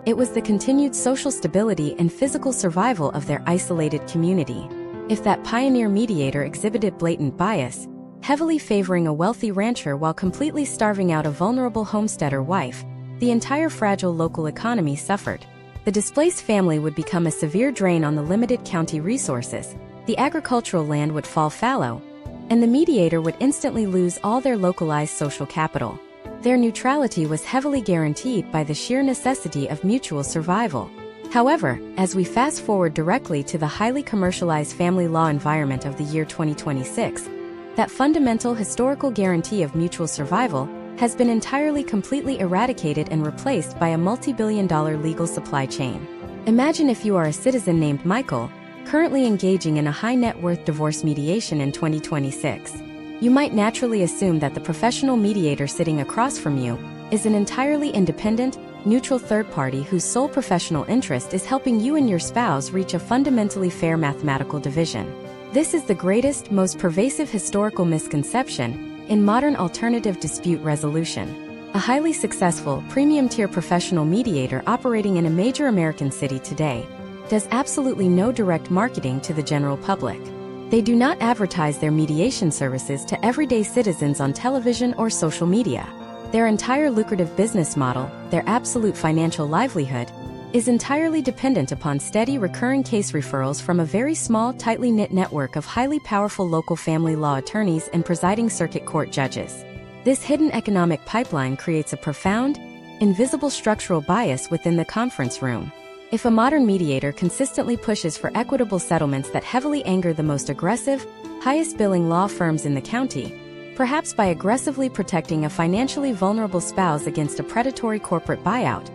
It was the continued social stability and physical survival of their isolated community. If that pioneer mediator exhibited blatant bias, heavily favoring a wealthy rancher while completely starving out a vulnerable homesteader wife, the entire fragile local economy suffered. The displaced family would become a severe drain on the limited county resources, the agricultural land would fall fallow, and the mediator would instantly lose all their localized social capital. Their neutrality was heavily guaranteed by the sheer necessity of mutual survival. However, as we fast forward directly to the highly commercialized family law environment of the year 2026, that fundamental historical guarantee of mutual survival has been entirely completely eradicated and replaced by a multi-billion-dollar legal supply chain. Imagine if you are a citizen named Michael, currently engaging in a high-net-worth divorce mediation in 2026. You might naturally assume that the professional mediator sitting across from you is an entirely independent, neutral third party whose sole professional interest is helping you and your spouse reach a fundamentally fair mathematical division. This is the greatest, most pervasive historical misconception in modern alternative dispute resolution. A highly successful, premium-tier professional mediator operating in a major American city today does absolutely no direct marketing to the general public. They do not advertise their mediation services to everyday citizens on television or social media. Their entire lucrative business model, their absolute financial livelihood, is entirely dependent upon steady recurring case referrals from a very small, tightly knit network of highly powerful local family law attorneys and presiding circuit court judges. This hidden economic pipeline creates a profound, invisible structural bias within the conference room. If a modern mediator consistently pushes for equitable settlements that heavily anger the most aggressive, highest-billing law firms in the county, perhaps by aggressively protecting a financially vulnerable spouse against a predatory corporate buyout,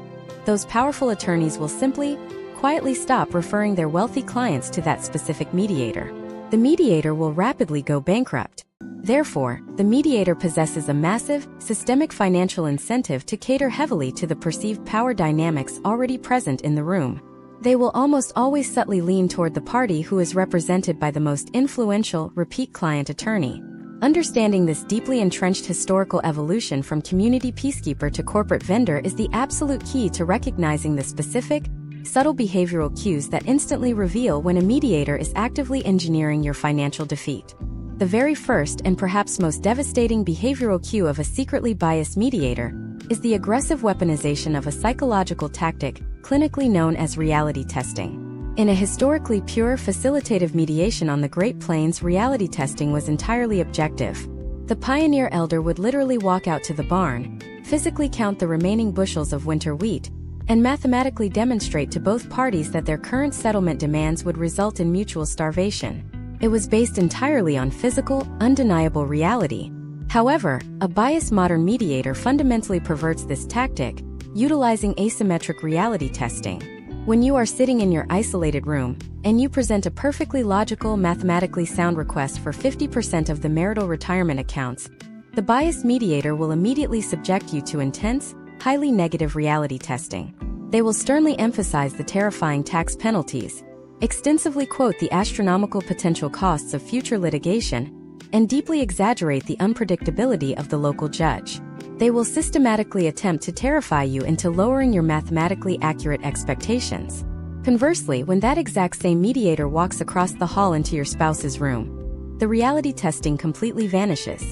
those powerful attorneys will simply, quietly stop referring their wealthy clients to that specific mediator. The mediator will rapidly go bankrupt. Therefore, the mediator possesses a massive, systemic financial incentive to cater heavily to the perceived power dynamics already present in the room. They will almost always subtly lean toward the party who is represented by the most influential, repeat client attorney. Understanding this deeply entrenched historical evolution from community peacekeeper to corporate vendor is the absolute key to recognizing the specific, subtle behavioral cues that instantly reveal when a mediator is actively engineering your financial defeat. The very first and perhaps most devastating behavioral cue of a secretly biased mediator is the aggressive weaponization of a psychological tactic clinically known as reality testing. In a historically pure facilitative mediation on the Great Plains, reality testing was entirely objective. The pioneer elder would literally walk out to the barn, physically count the remaining bushels of winter wheat, and mathematically demonstrate to both parties that their current settlement demands would result in mutual starvation. It was based entirely on physical, undeniable reality. However, a biased modern mediator fundamentally perverts this tactic, utilizing asymmetric reality testing. When you are sitting in your isolated room, and you present a perfectly logical, mathematically sound request for 50% of the marital retirement accounts, the biased mediator will immediately subject you to intense, highly negative reality testing. They will sternly emphasize the terrifying tax penalties, extensively quote the astronomical potential costs of future litigation, and deeply exaggerate the unpredictability of the local judge. They will systematically attempt to terrify you into lowering your mathematically accurate expectations. Conversely, when that exact same mediator walks across the hall into your spouse's room, the reality testing completely vanishes.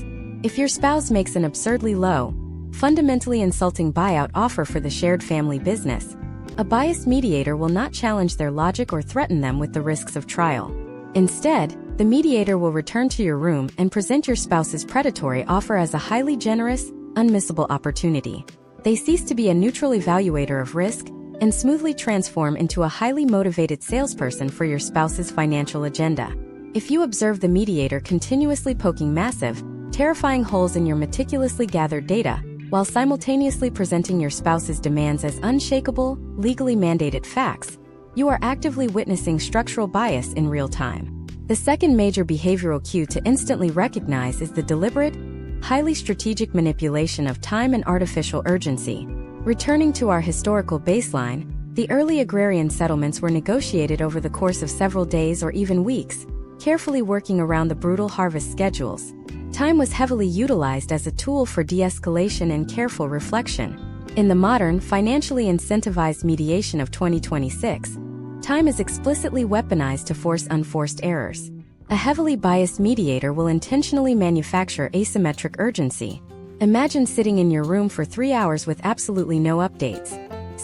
If your spouse makes an absurdly low, fundamentally insulting buyout offer for the shared family business, a biased mediator will not challenge their logic or threaten them with the risks of trial. Instead, the mediator will return to your room and present your spouse's predatory offer as a highly generous, unmissable opportunity. They cease to be a neutral evaluator of risk and smoothly transform into a highly motivated salesperson for your spouse's financial agenda. If you observe the mediator continuously poking massive, terrifying holes in your meticulously gathered data, while simultaneously presenting your spouse's demands as unshakable, legally mandated facts, you are actively witnessing structural bias in real time. The second major behavioral cue to instantly recognize is the deliberate, highly strategic manipulation of time and artificial urgency. Returning to our historical baseline, the early agrarian settlements were negotiated over the course of several days or even weeks, carefully working around the brutal harvest schedules. Time was heavily utilized as a tool for de-escalation and careful reflection. In the modern, financially incentivized mediation of 2026, time is explicitly weaponized to force unforced errors. A heavily biased mediator will intentionally manufacture asymmetric urgency. Imagine sitting in your room for 3 hours with absolutely no updates.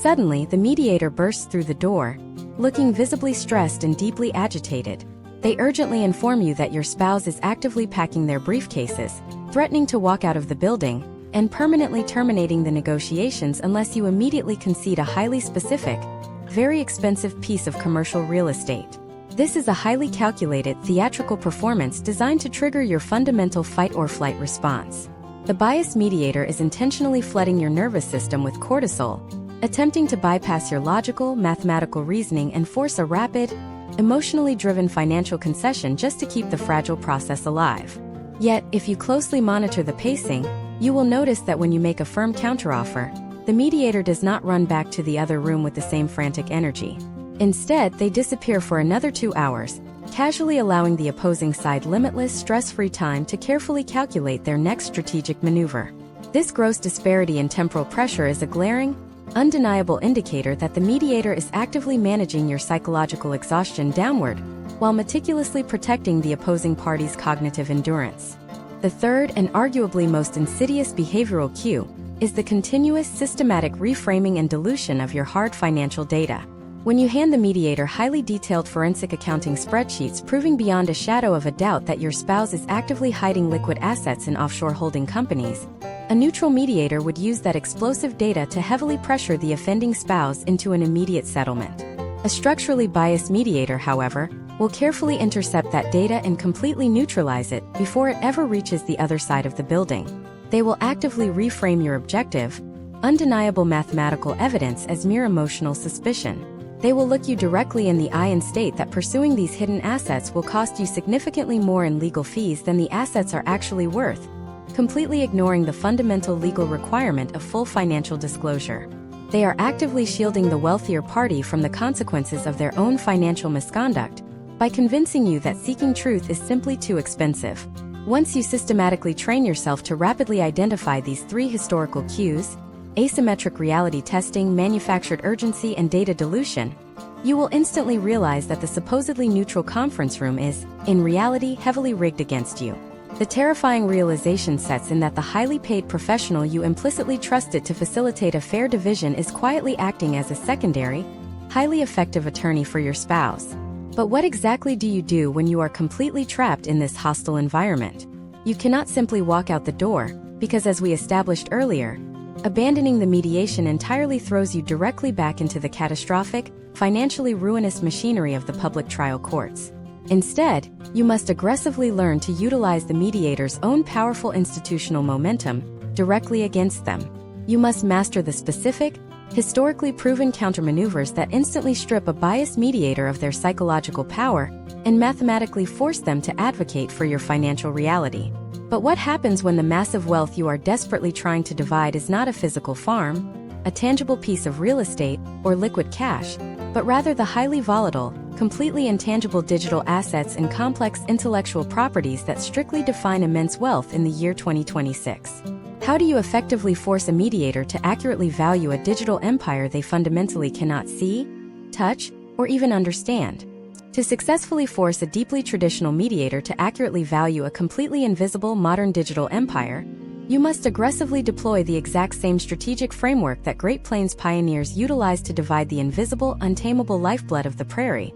Suddenly, the mediator bursts through the door, looking visibly stressed and deeply agitated. They urgently inform you that your spouse is actively packing their briefcases, threatening to walk out of the building, and permanently terminating the negotiations unless you immediately concede a highly specific, very expensive piece of commercial real estate. This is a highly calculated, theatrical performance designed to trigger your fundamental fight-or-flight response. The biased mediator is intentionally flooding your nervous system with cortisol, attempting to bypass your logical, mathematical reasoning and force a rapid, emotionally driven financial concession just to keep the fragile process alive. Yet, if you closely monitor the pacing, you will notice that when you make a firm counteroffer, the mediator does not run back to the other room with the same frantic energy. Instead, they disappear for another 2 hours, casually allowing the opposing side limitless, stress-free time to carefully calculate their next strategic maneuver. This gross disparity in temporal pressure is a glaring, undeniable indicator that the mediator is actively managing your psychological exhaustion downward, while meticulously protecting the opposing party's cognitive endurance. The third and arguably most insidious behavioral cue is the continuous systematic reframing and dilution of your hard financial data. When you hand the mediator highly detailed forensic accounting spreadsheets proving beyond a shadow of a doubt that your spouse is actively hiding liquid assets in offshore holding companies, a neutral mediator would use that explosive data to heavily pressure the offending spouse into an immediate settlement. A structurally biased mediator, however, will carefully intercept that data and completely neutralize it before it ever reaches the other side of the building. They will actively reframe your objective, undeniable mathematical evidence as mere emotional suspicion. They will look you directly in the eye and state that pursuing these hidden assets will cost you significantly more in legal fees than the assets are actually worth, completely ignoring the fundamental legal requirement of full financial disclosure. They are actively shielding the wealthier party from the consequences of their own financial misconduct by convincing you that seeking truth is simply too expensive. Once you systematically train yourself to rapidly identify these 3 historical cues, asymmetric reality testing, manufactured urgency, and data dilution, you will instantly realize that the supposedly neutral conference room is, in reality, heavily rigged against you. The terrifying realization sets in that the highly paid professional you implicitly trusted to facilitate a fair division is quietly acting as a secondary, highly effective attorney for your spouse. But what exactly do you do when you are completely trapped in this hostile environment? You cannot simply walk out the door, because as we established earlier, abandoning the mediation entirely throws you directly back into the catastrophic, financially ruinous machinery of the public trial courts. Instead, you must aggressively learn to utilize the mediator's own powerful institutional momentum directly against them. You must master the specific, historically proven countermaneuvers that instantly strip a biased mediator of their psychological power and mathematically force them to advocate for your financial reality. But what happens when the massive wealth you are desperately trying to divide is not a physical farm, a tangible piece of real estate, or liquid cash, but rather the highly volatile, completely intangible digital assets and complex intellectual properties that strictly define immense wealth in the year 2026? How do you effectively force a mediator to accurately value a digital empire they fundamentally cannot see, touch, or even understand? To successfully force a deeply traditional mediator to accurately value a completely invisible modern digital empire, you must aggressively deploy the exact same strategic framework that Great Plains pioneers utilized to divide the invisible, untamable lifeblood of the prairie: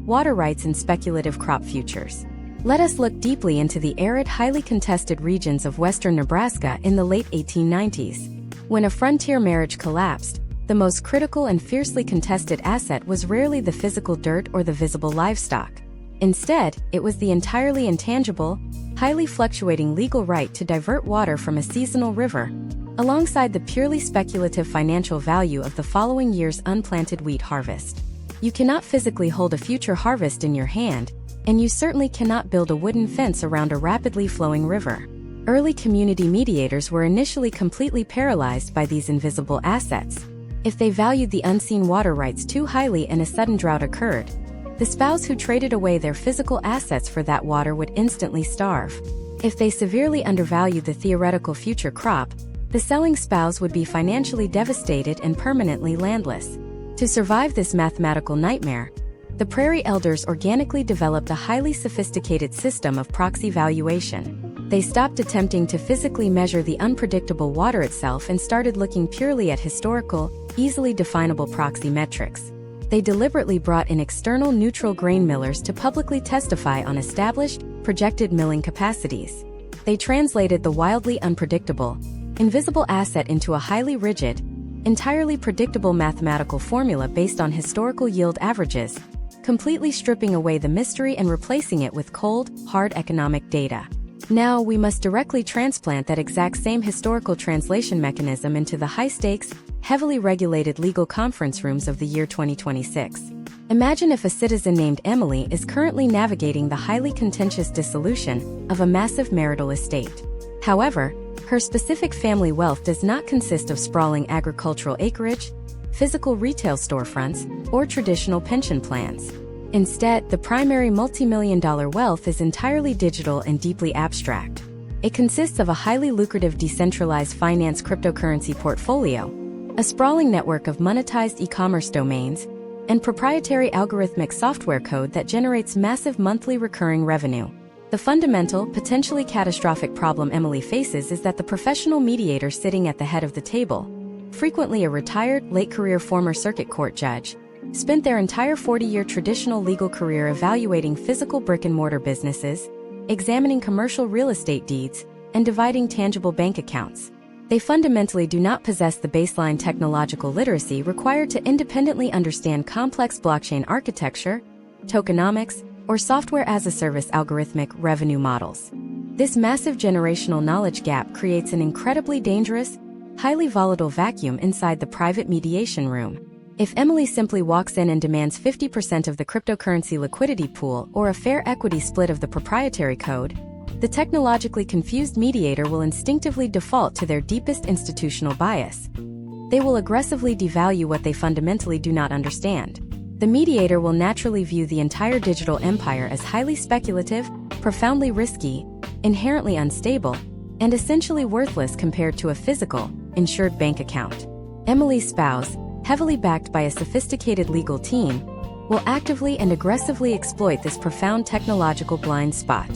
water rights and speculative crop futures. Let us look deeply into the arid, highly contested regions of western Nebraska in the late 1890s. When a frontier marriage collapsed, the most critical and fiercely contested asset was rarely the physical dirt or the visible livestock. Instead, it was the entirely intangible, highly fluctuating legal right to divert water from a seasonal river, alongside the purely speculative financial value of the following year's unplanted wheat harvest. You cannot physically hold a future harvest in your hand, and you certainly cannot build a wooden fence around a rapidly flowing river. Early community mediators were initially completely paralyzed by these invisible assets. If they valued the unseen water rights too highly and a sudden drought occurred, the spouse who traded away their physical assets for that water would instantly starve. If they severely undervalued the theoretical future crop, the selling spouse would be financially devastated and permanently landless. To survive this mathematical nightmare, the prairie elders organically developed a highly sophisticated system of proxy valuation. They stopped attempting to physically measure the unpredictable water itself and started looking purely at historical, easily definable proxy metrics. They deliberately brought in external neutral grain millers to publicly testify on established, projected milling capacities. They translated the wildly unpredictable, invisible asset into a highly rigid, entirely predictable mathematical formula based on historical yield averages, completely stripping away the mystery and replacing it with cold, hard economic data. Now we must directly transplant that exact same historical translation mechanism into the high-stakes, heavily regulated legal conference rooms of the year 2026. Imagine if a citizen named Emily is currently navigating the highly contentious dissolution of a massive marital estate. However, her specific family wealth does not consist of sprawling agricultural acreage, physical retail storefronts, or traditional pension plans. Instead, the primary multi-million-dollar wealth is entirely digital and deeply abstract. It consists of a highly lucrative decentralized finance cryptocurrency portfolio, a sprawling network of monetized e-commerce domains, and proprietary algorithmic software code that generates massive monthly recurring revenue. The fundamental, potentially catastrophic problem Emily faces is that the professional mediator sitting at the head of the table, frequently a retired, late-career former circuit court judge, spent their entire 40-year traditional legal career evaluating physical brick-and-mortar businesses, examining commercial real estate deeds, and dividing tangible bank accounts. They fundamentally do not possess the baseline technological literacy required to independently understand complex blockchain architecture, tokenomics, or software-as-a-service algorithmic revenue models. This massive generational knowledge gap creates an incredibly dangerous, highly volatile vacuum inside the private mediation room. If Emily simply walks in and demands 50% of the cryptocurrency liquidity pool or a fair equity split of the proprietary code, the technologically confused mediator will instinctively default to their deepest institutional bias. They will aggressively devalue what they fundamentally do not understand. The mediator will naturally view the entire digital empire as highly speculative, profoundly risky, inherently unstable, and essentially worthless compared to a physical, insured bank account. Emily's spouse, heavily backed by a sophisticated legal team, will actively and aggressively exploit this profound technological blind spot.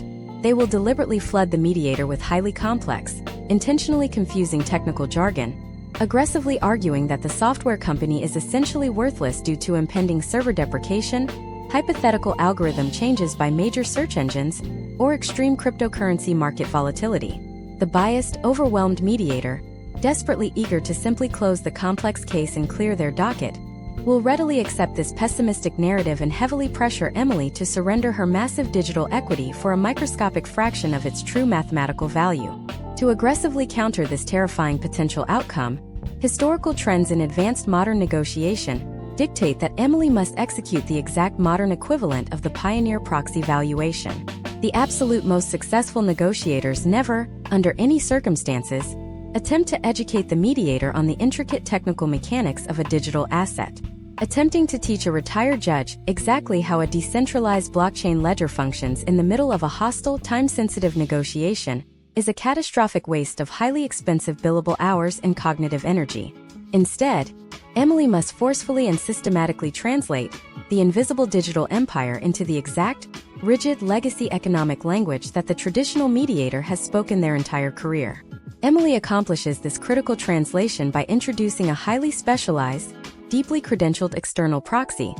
They will deliberately flood the mediator with highly complex, intentionally confusing technical jargon, aggressively arguing that the software company is essentially worthless due to impending server deprecation, hypothetical algorithm changes by major search engines, or extreme cryptocurrency market volatility. The biased, overwhelmed mediator, desperately eager to simply close the complex case and clear their docket, will readily accept this pessimistic narrative and heavily pressure Emily to surrender her massive digital equity for a microscopic fraction of its true mathematical value. To aggressively counter this terrifying potential outcome, historical trends in advanced modern negotiation dictate that Emily must execute the exact modern equivalent of the pioneer proxy valuation. The absolute most successful negotiators never, under any circumstances, attempt to educate the mediator on the intricate technical mechanics of a digital asset. Attempting to teach a retired judge exactly how a decentralized blockchain ledger functions in the middle of a hostile, time-sensitive negotiation is a catastrophic waste of highly expensive billable hours and cognitive energy. Instead, Emily must forcefully and systematically translate the invisible digital empire into the exact, rigid legacy economic language that the traditional mediator has spoken their entire career. Emily accomplishes this critical translation by introducing a highly specialized, deeply credentialed external proxy,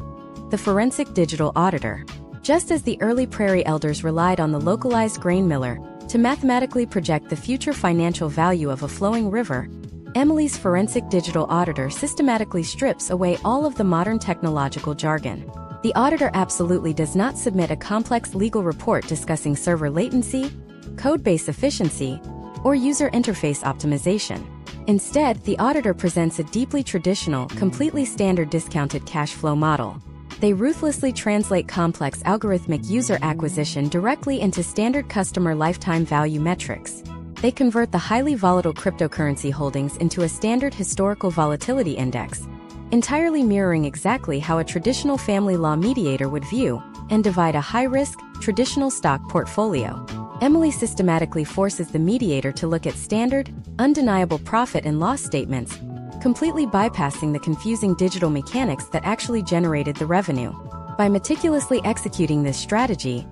the forensic digital auditor. Just as the early prairie elders relied on the localized grain miller to mathematically project the future financial value of a flowing river, Emily's forensic digital auditor systematically strips away all of the modern technological jargon. The auditor absolutely does not submit a complex legal report discussing server latency, code-base efficiency, or user interface optimization. Instead, the auditor presents a deeply traditional, completely standard discounted cash flow model. They ruthlessly translate complex algorithmic user acquisition directly into standard customer lifetime value metrics. They convert the highly volatile cryptocurrency holdings into a standard historical volatility index, entirely mirroring exactly how a traditional family law mediator would view and divide a high-risk, traditional stock portfolio. Emily systematically forces the mediator to look at standard, undeniable profit and loss statements, completely bypassing the confusing digital mechanics that actually generated the revenue. By meticulously executing this strategy,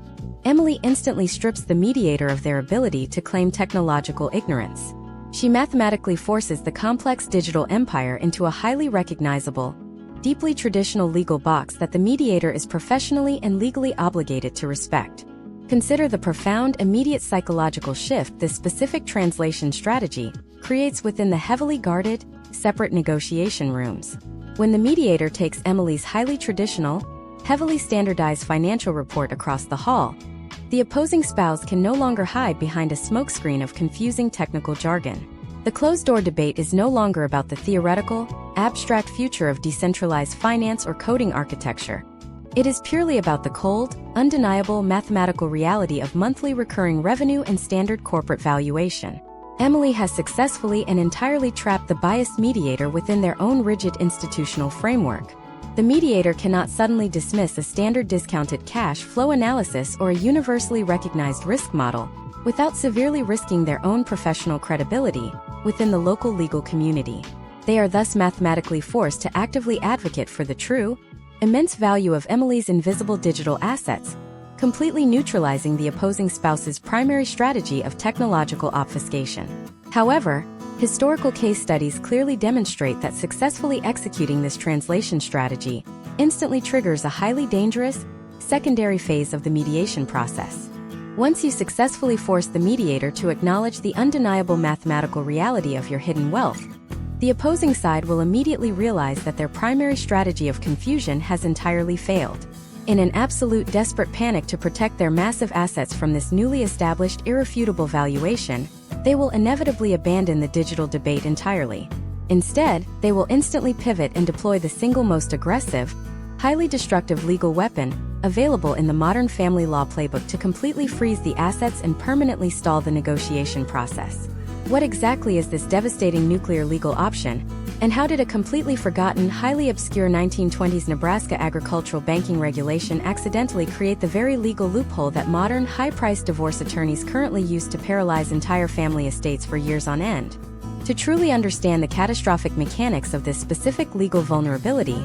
Emily instantly strips the mediator of their ability to claim technological ignorance. She mathematically forces the complex digital empire into a highly recognizable, deeply traditional legal box that the mediator is professionally and legally obligated to respect. Consider the profound, immediate psychological shift this specific translation strategy creates within the heavily guarded, separate negotiation rooms. When the mediator takes Emily's highly traditional, heavily standardized financial report across the hall, the opposing spouse can no longer hide behind a smokescreen of confusing technical jargon. The closed-door debate is no longer about the theoretical, abstract future of decentralized finance or coding architecture. It is purely about the cold, undeniable mathematical reality of monthly recurring revenue and standard corporate valuation. Emily has successfully and entirely trapped the biased mediator within their own rigid institutional framework. The mediator cannot suddenly dismiss a standard discounted cash flow analysis or a universally recognized risk model without severely risking their own professional credibility within the local legal community. They are thus mathematically forced to actively advocate for the true, immense value of Emily's invisible digital assets, completely neutralizing the opposing spouse's primary strategy of technological obfuscation. However, historical case studies clearly demonstrate that successfully executing this translation strategy instantly triggers a highly dangerous, secondary phase of the mediation process. Once you successfully force the mediator to acknowledge the undeniable mathematical reality of your hidden wealth, the opposing side will immediately realize that their primary strategy of confusion has entirely failed. In an absolute desperate panic to protect their massive assets from this newly established irrefutable valuation, they will inevitably abandon the digital debate entirely. Instead, they will instantly pivot and deploy the single most aggressive, highly destructive legal weapon available in the modern family law playbook to completely freeze the assets and permanently stall the negotiation process. What exactly is this devastating nuclear legal option, and how did a completely forgotten, highly obscure 1920s Nebraska agricultural banking regulation accidentally create the very legal loophole that modern, high-priced divorce attorneys currently use to paralyze entire family estates for years on end? To truly understand the catastrophic mechanics of this specific legal vulnerability,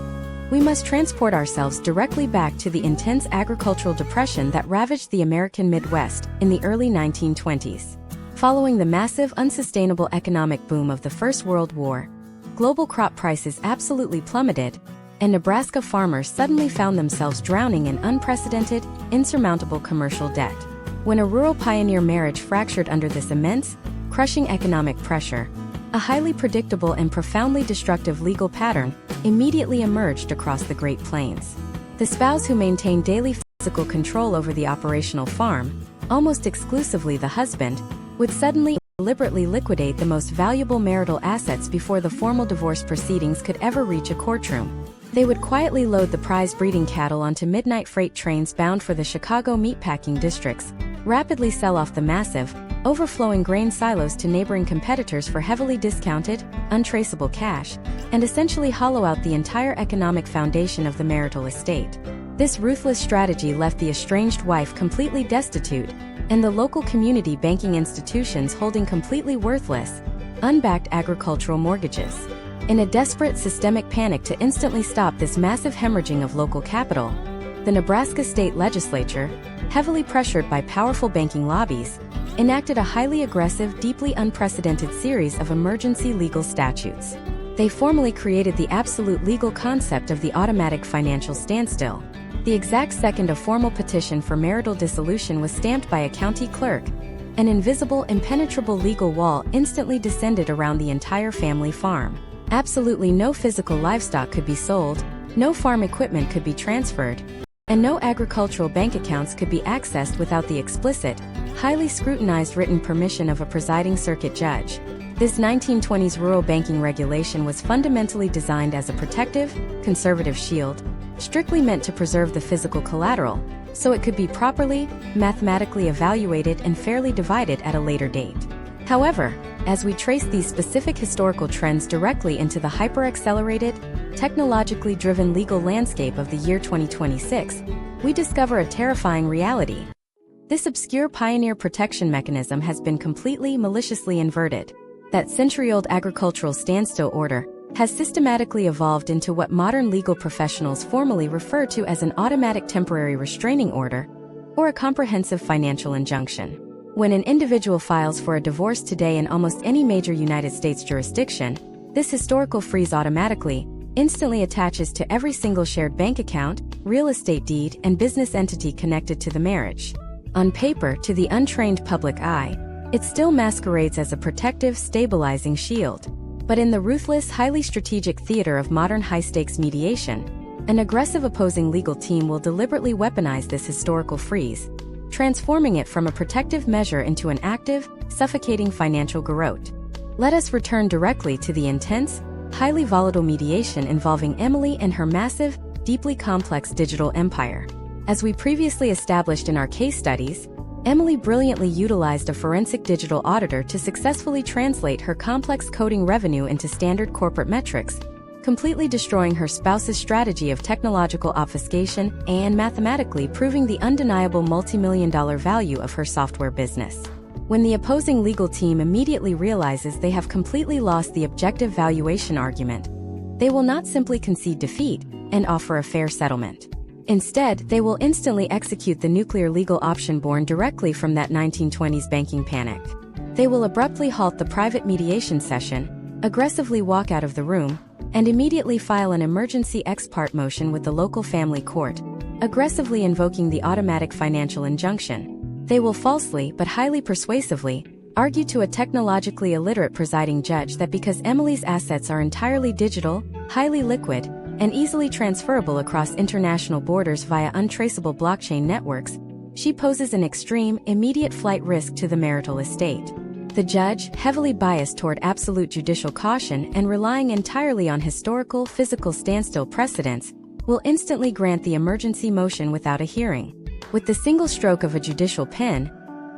we must transport ourselves directly back to the intense agricultural depression that ravaged the American Midwest in the early 1920s. Following the massive, unsustainable economic boom of the First World War, global crop prices absolutely plummeted, and Nebraska farmers suddenly found themselves drowning in unprecedented, insurmountable commercial debt. When a rural pioneer marriage fractured under this immense, crushing economic pressure, a highly predictable and profoundly destructive legal pattern immediately emerged across the Great Plains. The spouse who maintained daily physical control over the operational farm, almost exclusively the husband, would suddenly deliberately liquidate the most valuable marital assets before the formal divorce proceedings could ever reach a courtroom. They would quietly load the prized breeding cattle onto midnight freight trains bound for the Chicago meatpacking districts, rapidly sell off the massive, overflowing grain silos to neighboring competitors for heavily discounted, untraceable cash, and essentially hollow out the entire economic foundation of the marital estate. This ruthless strategy left the estranged wife completely destitute, and the local community banking institutions holding completely worthless, unbacked agricultural mortgages. In a desperate systemic panic to instantly stop this massive hemorrhaging of local capital, the Nebraska state legislature, heavily pressured by powerful banking lobbies, enacted a highly aggressive, deeply unprecedented series of emergency legal statutes. They formally created the absolute legal concept of the automatic financial standstill. The exact second a formal petition for marital dissolution was stamped by a county clerk, an invisible, impenetrable legal wall instantly descended around the entire family farm. Absolutely no physical livestock could be sold, no farm equipment could be transferred, and no agricultural bank accounts could be accessed without the explicit, highly scrutinized written permission of a presiding circuit judge. This 1920s rural banking regulation was fundamentally designed as a protective, conservative shield, strictly meant to preserve the physical collateral, so it could be properly, mathematically evaluated and fairly divided at a later date. However, as we trace these specific historical trends directly into the hyper-accelerated, technologically driven legal landscape of the year 2026, we discover a terrifying reality. This obscure pioneer protection mechanism has been completely maliciously inverted. That century-old agricultural standstill order has systematically evolved into what modern legal professionals formally refer to as an automatic temporary restraining order, or a comprehensive financial injunction. When an individual files for a divorce today in almost any major United States jurisdiction, this historical freeze automatically, instantly attaches to every single shared bank account, real estate deed, and business entity connected to the marriage. On paper, to the untrained public eye, it still masquerades as a protective, stabilizing shield. But in the ruthless, highly strategic theater of modern high-stakes mediation, an aggressive opposing legal team will deliberately weaponize this historical freeze, transforming it from a protective measure into an active, suffocating financial garrote. Let us return directly to the intense, highly volatile mediation involving Emily and her massive, deeply complex digital empire. As we previously established in our case studies, Emily brilliantly utilized a forensic digital auditor to successfully translate her complex coding revenue into standard corporate metrics, completely destroying her spouse's strategy of technological obfuscation and mathematically proving the undeniable multi-million-dollar value of her software business. When the opposing legal team immediately realizes they have completely lost the objective valuation argument, they will not simply concede defeat and offer a fair settlement. Instead, they will instantly execute the nuclear legal option born directly from that 1920s banking panic. They will abruptly halt the private mediation session, aggressively walk out of the room, and immediately file an emergency ex parte motion with the local family court, aggressively invoking the automatic financial injunction. They will falsely but highly persuasively argue to a technologically illiterate presiding judge that because Emily's assets are entirely digital, highly liquid, and easily transferable across international borders via untraceable blockchain networks, she poses an extreme, immediate flight risk to the marital estate. The judge, heavily biased toward absolute judicial caution and relying entirely on historical, physical standstill precedents, will instantly grant the emergency motion without a hearing. With the single stroke of a judicial pen,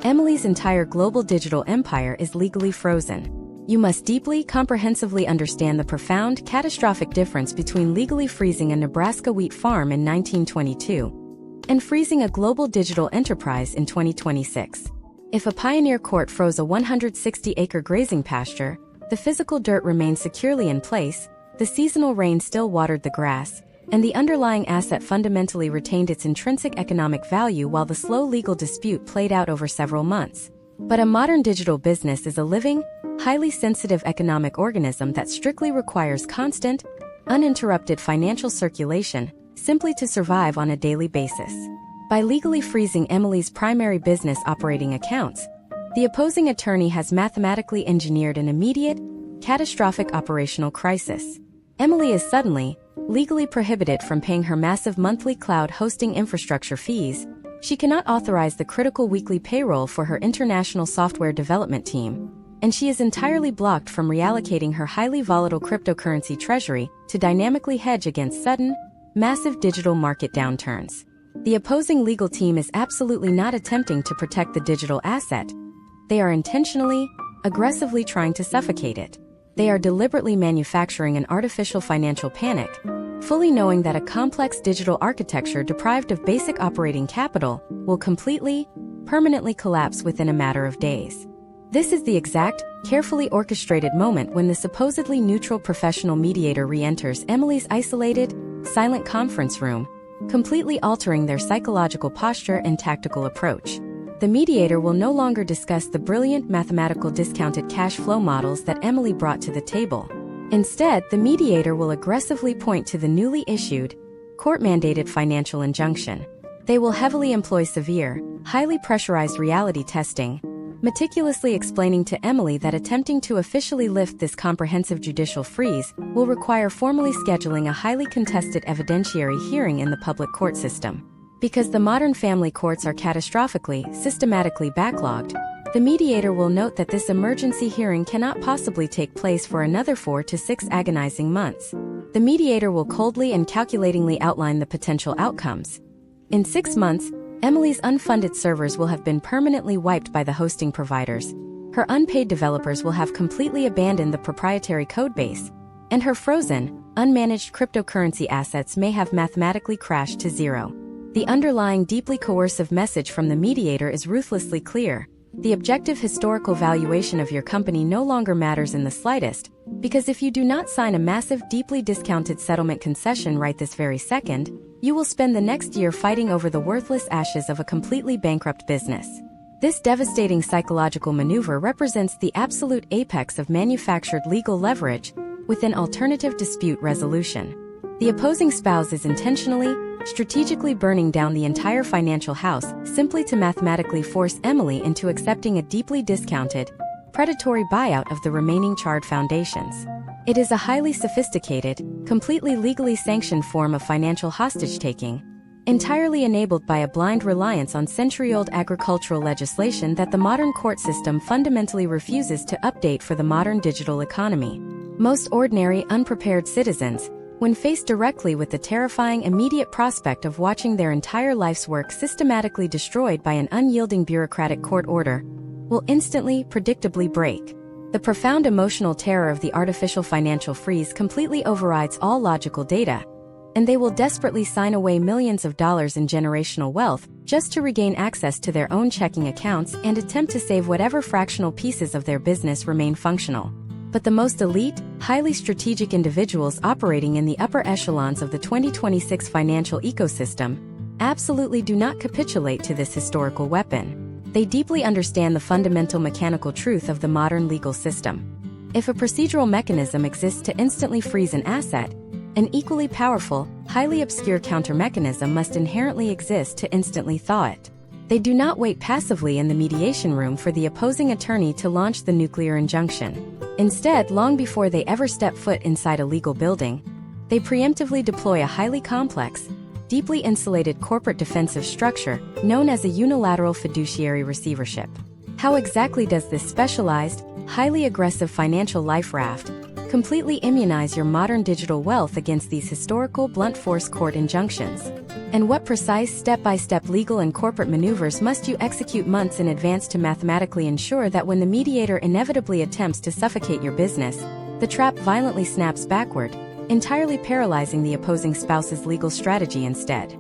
Emily's entire global digital empire is legally frozen. You must deeply, comprehensively understand the profound, catastrophic difference between legally freezing a Nebraska wheat farm in 1922 and freezing a global digital enterprise in 2026. If a pioneer court froze a 160-acre grazing pasture, the physical dirt remained securely in place, the seasonal rain still watered the grass, and the underlying asset fundamentally retained its intrinsic economic value while the slow legal dispute played out over several months. But a modern digital business is a living, highly sensitive economic organism that strictly requires constant, uninterrupted financial circulation simply to survive on a daily basis. By legally freezing Emily's primary business operating accounts, the opposing attorney has mathematically engineered an immediate, catastrophic operational crisis. Emily is suddenly, legally prohibited from paying her massive monthly cloud hosting infrastructure fees. She cannot authorize the critical weekly payroll for her international software development team, and she is entirely blocked from reallocating her highly volatile cryptocurrency treasury to dynamically hedge against sudden, massive digital market downturns. The opposing legal team is absolutely not attempting to protect the digital asset. They are intentionally, aggressively trying to suffocate it. They are deliberately manufacturing an artificial financial panic, fully knowing that a complex digital architecture deprived of basic operating capital will completely, permanently collapse within a matter of days. This is the exact, carefully orchestrated moment when the supposedly neutral professional mediator re-enters Emily's isolated, silent conference room, completely altering their psychological posture and tactical approach. The mediator will no longer discuss the brilliant mathematical discounted cash flow models that Emily brought to the table. Instead, the mediator will aggressively point to the newly issued, court-mandated financial injunction. They will heavily employ severe, highly pressurized reality testing, meticulously explaining to Emily that attempting to officially lift this comprehensive judicial freeze will require formally scheduling a highly contested evidentiary hearing in the public court system. Because the modern family courts are catastrophically, systematically backlogged, the mediator will note that this emergency hearing cannot possibly take place for another 4 to 6 agonizing months. The mediator will coldly and calculatingly outline the potential outcomes. In 6 months, Emily's unfunded servers will have been permanently wiped by the hosting providers. Her unpaid developers will have completely abandoned the proprietary codebase, and her frozen, unmanaged cryptocurrency assets may have mathematically crashed to zero. The underlying deeply coercive message from the mediator is ruthlessly clear. the objective historical valuation of your company no longer matters in the slightest, because if you do not sign a massive, deeply discounted settlement concession right this very second, you will spend the next year fighting over the worthless ashes of a completely bankrupt business. This devastating psychological maneuver represents the absolute apex of manufactured legal leverage within alternative dispute resolution. The opposing spouse is intentionally, strategically burning down the entire financial house simply to mathematically force Emily into accepting a deeply discounted, predatory buyout of the remaining charred foundations. It is a highly sophisticated, completely legally sanctioned form of financial hostage-taking, entirely enabled by a blind reliance on century-old agricultural legislation that the modern court system fundamentally refuses to update for the modern digital economy. Most ordinary, unprepared citizens, when faced directly with the terrifying immediate prospect of watching their entire life's work systematically destroyed by an unyielding bureaucratic court order, will instantly, predictably break. The profound emotional terror of the artificial financial freeze completely overrides all logical data, and they will desperately sign away millions of dollars in generational wealth just to regain access to their own checking accounts and attempt to save whatever fractional pieces of their business remain functional. But the most elite, highly strategic individuals operating in the upper echelons of the 2026 financial ecosystem absolutely do not capitulate to this historical weapon. They deeply understand the fundamental mechanical truth of the modern legal system. If a procedural mechanism exists to instantly freeze an asset, an equally powerful, highly obscure counter-mechanism must inherently exist to instantly thaw it. They do not wait passively in the mediation room for the opposing attorney to launch the nuclear injunction. Instead, long before they ever step foot inside a legal building, they preemptively deploy a highly complex, deeply insulated corporate defensive structure known as a unilateral fiduciary receivership. How exactly does this specialized, highly aggressive financial life raft completely immunize your modern digital wealth against these historical blunt force court injunctions? And what precise step-by-step legal and corporate maneuvers must you execute months in advance to mathematically ensure that when the mediator inevitably attempts to suffocate your business, the trap violently snaps backward, entirely paralyzing the opposing spouse's legal strategy instead?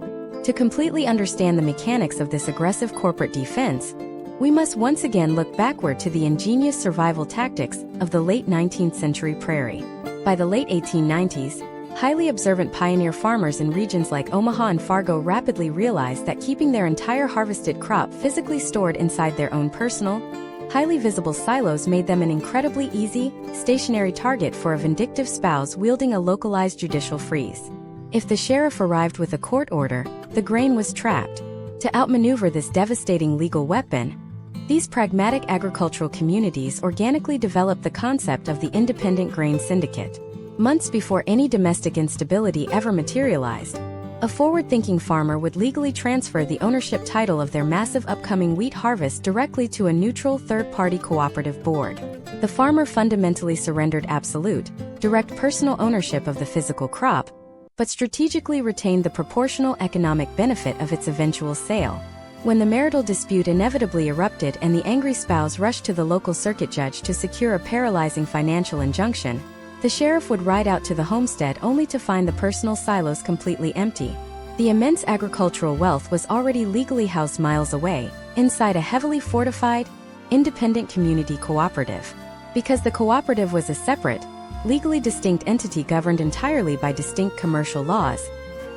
To completely understand the mechanics of this aggressive corporate defense, we must once again look backward to the ingenious survival tactics of the late 19th century prairie. By the late 1890s, highly observant pioneer farmers in regions like Omaha and Fargo rapidly realized that keeping their entire harvested crop physically stored inside their own personal, highly visible silos made them an incredibly easy, stationary target for a vindictive spouse wielding a localized judicial freeze. If the sheriff arrived with a court order, the grain was trapped. To outmaneuver this devastating legal weapon, these pragmatic agricultural communities organically developed the concept of the independent grain syndicate. Months before any domestic instability ever materialized, a forward-thinking farmer would legally transfer the ownership title of their massive upcoming wheat harvest directly to a neutral third-party cooperative board. The farmer fundamentally surrendered absolute, direct personal ownership of the physical crop, but strategically retained the proportional economic benefit of its eventual sale. When the marital dispute inevitably erupted and the angry spouse rushed to the local circuit judge to secure a paralyzing financial injunction, the sheriff would ride out to the homestead only to find the personal silos completely empty. The immense agricultural wealth was already legally housed miles away, inside a heavily fortified, independent community cooperative. Because the cooperative was a separate, legally distinct entity governed entirely by distinct commercial laws,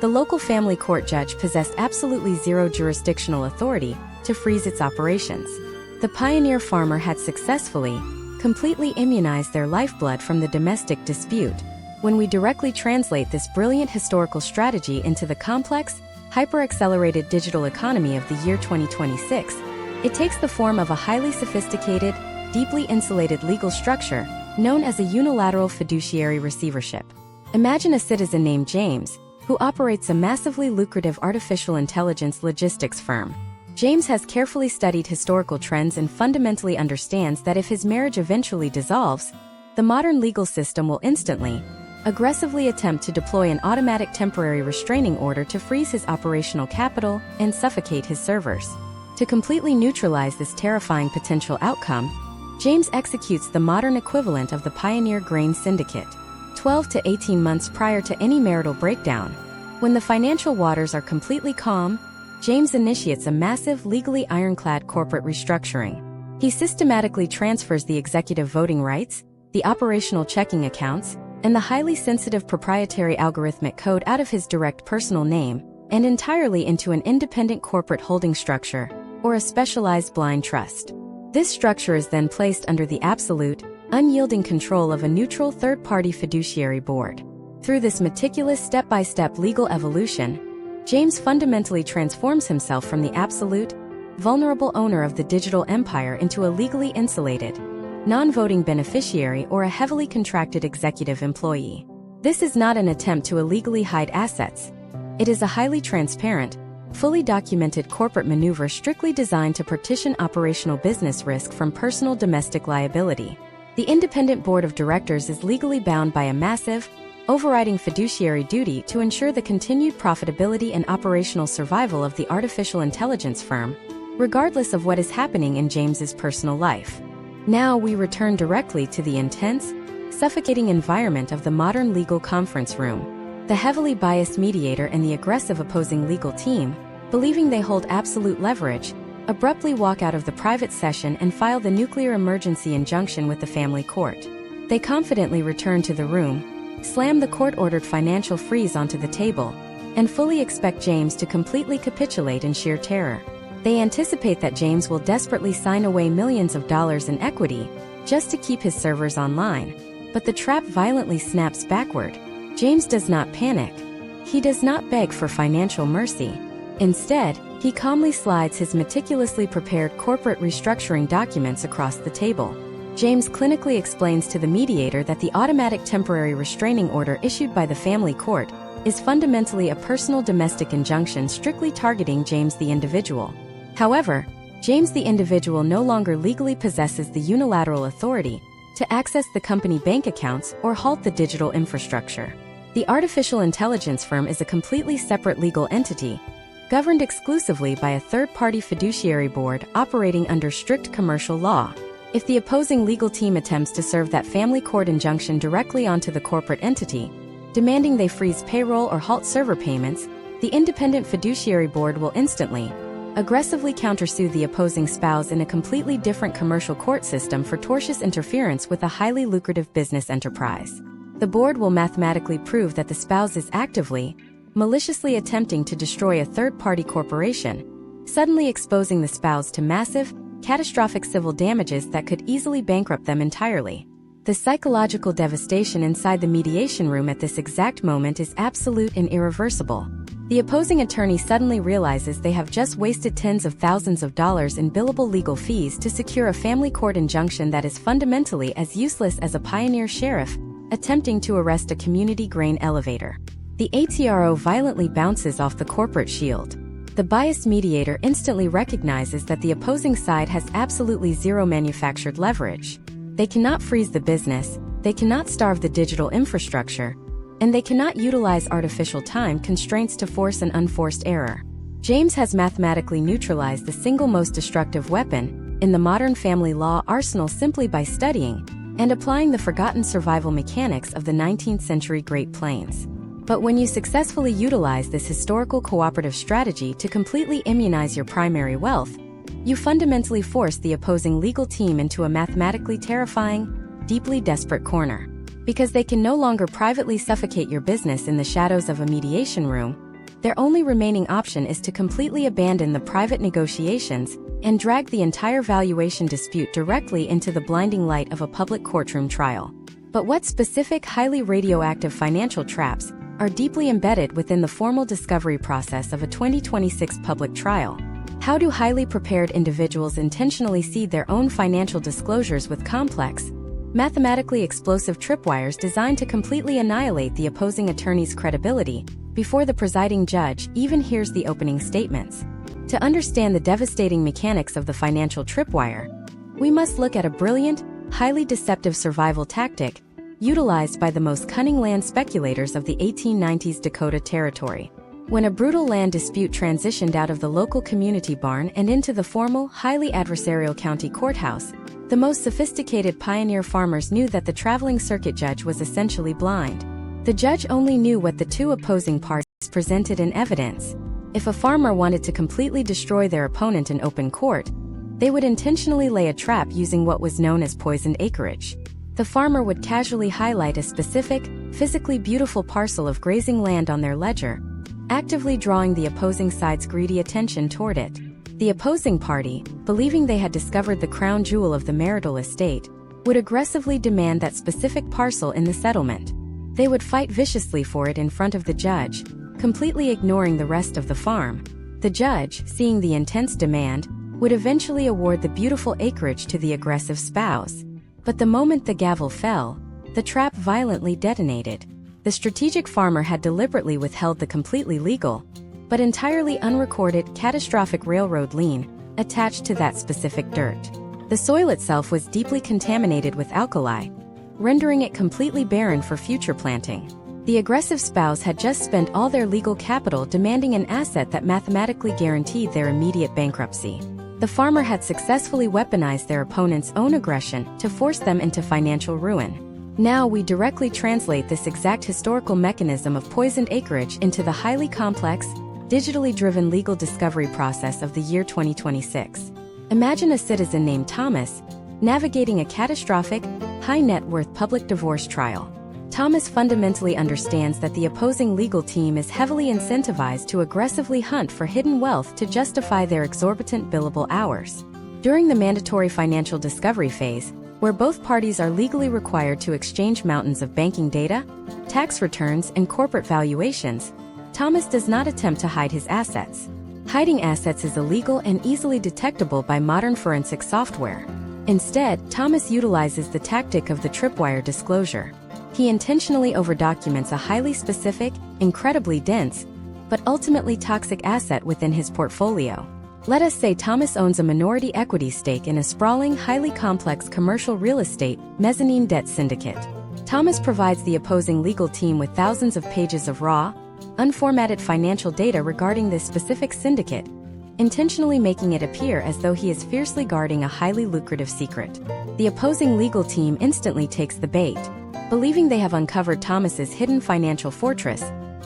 the local family court judge possessed absolutely zero jurisdictional authority to freeze its operations. The pioneer farmer had successfully, completely immunized their lifeblood from the domestic dispute. When we directly translate this brilliant historical strategy into the complex, hyper-accelerated digital economy of the year 2026, it takes the form of a highly sophisticated, deeply insulated legal structure known as a unilateral fiduciary receivership. Imagine a citizen named James, who operates a massively lucrative artificial intelligence logistics firm. James has carefully studied historical trends and fundamentally understands that if his marriage eventually dissolves, the modern legal system will instantly, aggressively attempt to deploy an automatic temporary restraining order to freeze his operational capital and suffocate his servers. To completely neutralize this terrifying potential outcome, James executes the modern equivalent of the pioneer grain syndicate. 12 to 18 months prior to any marital breakdown, when the financial waters are completely calm, James initiates a massive, legally ironclad corporate restructuring. He systematically transfers the executive voting rights, the operational checking accounts, and the highly sensitive proprietary algorithmic code out of his direct personal name and entirely into an independent corporate holding structure, or a specialized blind trust. This structure is then placed under the absolute, unyielding control of a neutral third-party fiduciary board. Through this meticulous step-by-step legal evolution, James fundamentally transforms himself from the absolute, vulnerable owner of the digital empire into a legally insulated, non-voting beneficiary or a heavily contracted executive employee. This is not an attempt to illegally hide assets. It is a highly transparent, fully documented corporate maneuver strictly designed to partition operational business risk from personal domestic liability. The independent board of directors is legally bound by a massive, overriding fiduciary duty to ensure the continued profitability and operational survival of the artificial intelligence firm, regardless of what is happening in James's personal life. Now we return directly to the intense, suffocating environment of the modern legal conference room. The heavily biased mediator and the aggressive opposing legal team, believing they hold absolute leverage, abruptly walk out of the private session and file the nuclear emergency injunction with the family court. They confidently return to the room, slam the court-ordered financial freeze onto the table, and fully expect James to completely capitulate in sheer terror. They anticipate that James will desperately sign away millions of dollars in equity just to keep his servers online, but the trap violently snaps backward. James does not panic. He does not beg for financial mercy. Instead, he calmly slides his meticulously prepared corporate restructuring documents across the table. James clinically explains to the mediator that the automatic temporary restraining order issued by the family court is fundamentally a personal domestic injunction strictly targeting James the individual. However, James the individual no longer legally possesses the unilateral authority to access the company bank accounts or halt the digital infrastructure. The artificial intelligence firm is a completely separate legal entity, governed exclusively by a third-party fiduciary board operating under strict commercial law. If the opposing legal team attempts to serve that family court injunction directly onto the corporate entity, demanding they freeze payroll or halt server payments, the independent fiduciary board will instantly, aggressively countersue the opposing spouse in a completely different commercial court system for tortious interference with a highly lucrative business enterprise. The board will mathematically prove that the spouse is actively, maliciously attempting to destroy a third-party corporation, suddenly exposing the spouse to massive, catastrophic civil damages that could easily bankrupt them entirely. The psychological devastation inside the mediation room at this exact moment is absolute and irreversible. The opposing attorney suddenly realizes they have just wasted tens of thousands of dollars in billable legal fees to secure a family court injunction that is fundamentally as useless as a pioneer sheriff attempting to arrest a community grain elevator. The ATRO violently bounces off the corporate shield. The biased mediator instantly recognizes that the opposing side has absolutely zero manufactured leverage. They cannot freeze the business, they cannot starve the digital infrastructure, and they cannot utilize artificial time constraints to force an unforced error. James has mathematically neutralized the single most destructive weapon in the modern family law arsenal simply by studying and applying the forgotten survival mechanics of the 19th century Great Plains. But when you successfully utilize this historical cooperative strategy to completely immunize your primary wealth, you fundamentally force the opposing legal team into a mathematically terrifying, deeply desperate corner. Because they can no longer privately suffocate your business in the shadows of a mediation room, their only remaining option is to completely abandon the private negotiations and drag the entire valuation dispute directly into the blinding light of a public courtroom trial. But what specific highly radioactive financial traps are deeply embedded within the formal discovery process of a 2026 public trial? How do highly prepared individuals intentionally seed their own financial disclosures with complex, mathematically explosive tripwires designed to completely annihilate the opposing attorney's credibility before the presiding judge even hears the opening statements? To understand the devastating mechanics of the financial tripwire, we must look at a brilliant, highly deceptive survival tactic utilized by the most cunning land speculators of the 1890s Dakota Territory. When a brutal land dispute transitioned out of the local community barn and into the formal, highly adversarial county courthouse, the most sophisticated pioneer farmers knew that the traveling circuit judge was essentially blind. The judge only knew what the two opposing parties presented in evidence. If a farmer wanted to completely destroy their opponent in open court, They would intentionally lay a trap using what was known as poisoned acreage. The farmer would casually highlight a specific, physically beautiful parcel of grazing land on their ledger, actively drawing the opposing side's greedy attention toward it. The opposing party, believing they had discovered the crown jewel of the marital estate, would aggressively demand that specific parcel in the settlement. They would fight viciously for it in front of the judge, completely ignoring the rest of the farm. The judge, seeing the intense demand, would eventually award the beautiful acreage to the aggressive spouse. But the moment the gavel fell, the trap violently detonated. The strategic farmer had deliberately withheld the completely legal, but entirely unrecorded catastrophic railroad lien attached to that specific dirt. The soil itself was deeply contaminated with alkali, rendering it completely barren for future planting. The aggressive spouse had just spent all their legal capital demanding an asset that mathematically guaranteed their immediate bankruptcy. The farmer had successfully weaponized their opponent's own aggression to force them into financial ruin. Now we directly translate this exact historical mechanism of poisoned acreage into the highly complex, digitally driven legal discovery process of the year 2026. Imagine a citizen named Thomas navigating a catastrophic, high net worth public divorce trial. Thomas fundamentally understands that the opposing legal team is heavily incentivized to aggressively hunt for hidden wealth to justify their exorbitant billable hours. During the mandatory financial discovery phase, where both parties are legally required to exchange mountains of banking data, tax returns, and corporate valuations, Thomas does not attempt to hide his assets. Hiding assets is illegal and easily detectable by modern forensic software. Instead, Thomas utilizes the tactic of the tripwire disclosure. He intentionally overdocuments a highly specific, incredibly dense, but ultimately toxic asset within his portfolio. Let us say Thomas owns a minority equity stake in a sprawling, highly complex commercial real estate mezzanine debt syndicate. Thomas provides the opposing legal team with thousands of pages of raw, unformatted financial data regarding this specific syndicate, intentionally making it appear as though he is fiercely guarding a highly lucrative secret. The opposing legal team instantly takes the bait. Believing they have uncovered Thomas's hidden financial fortress,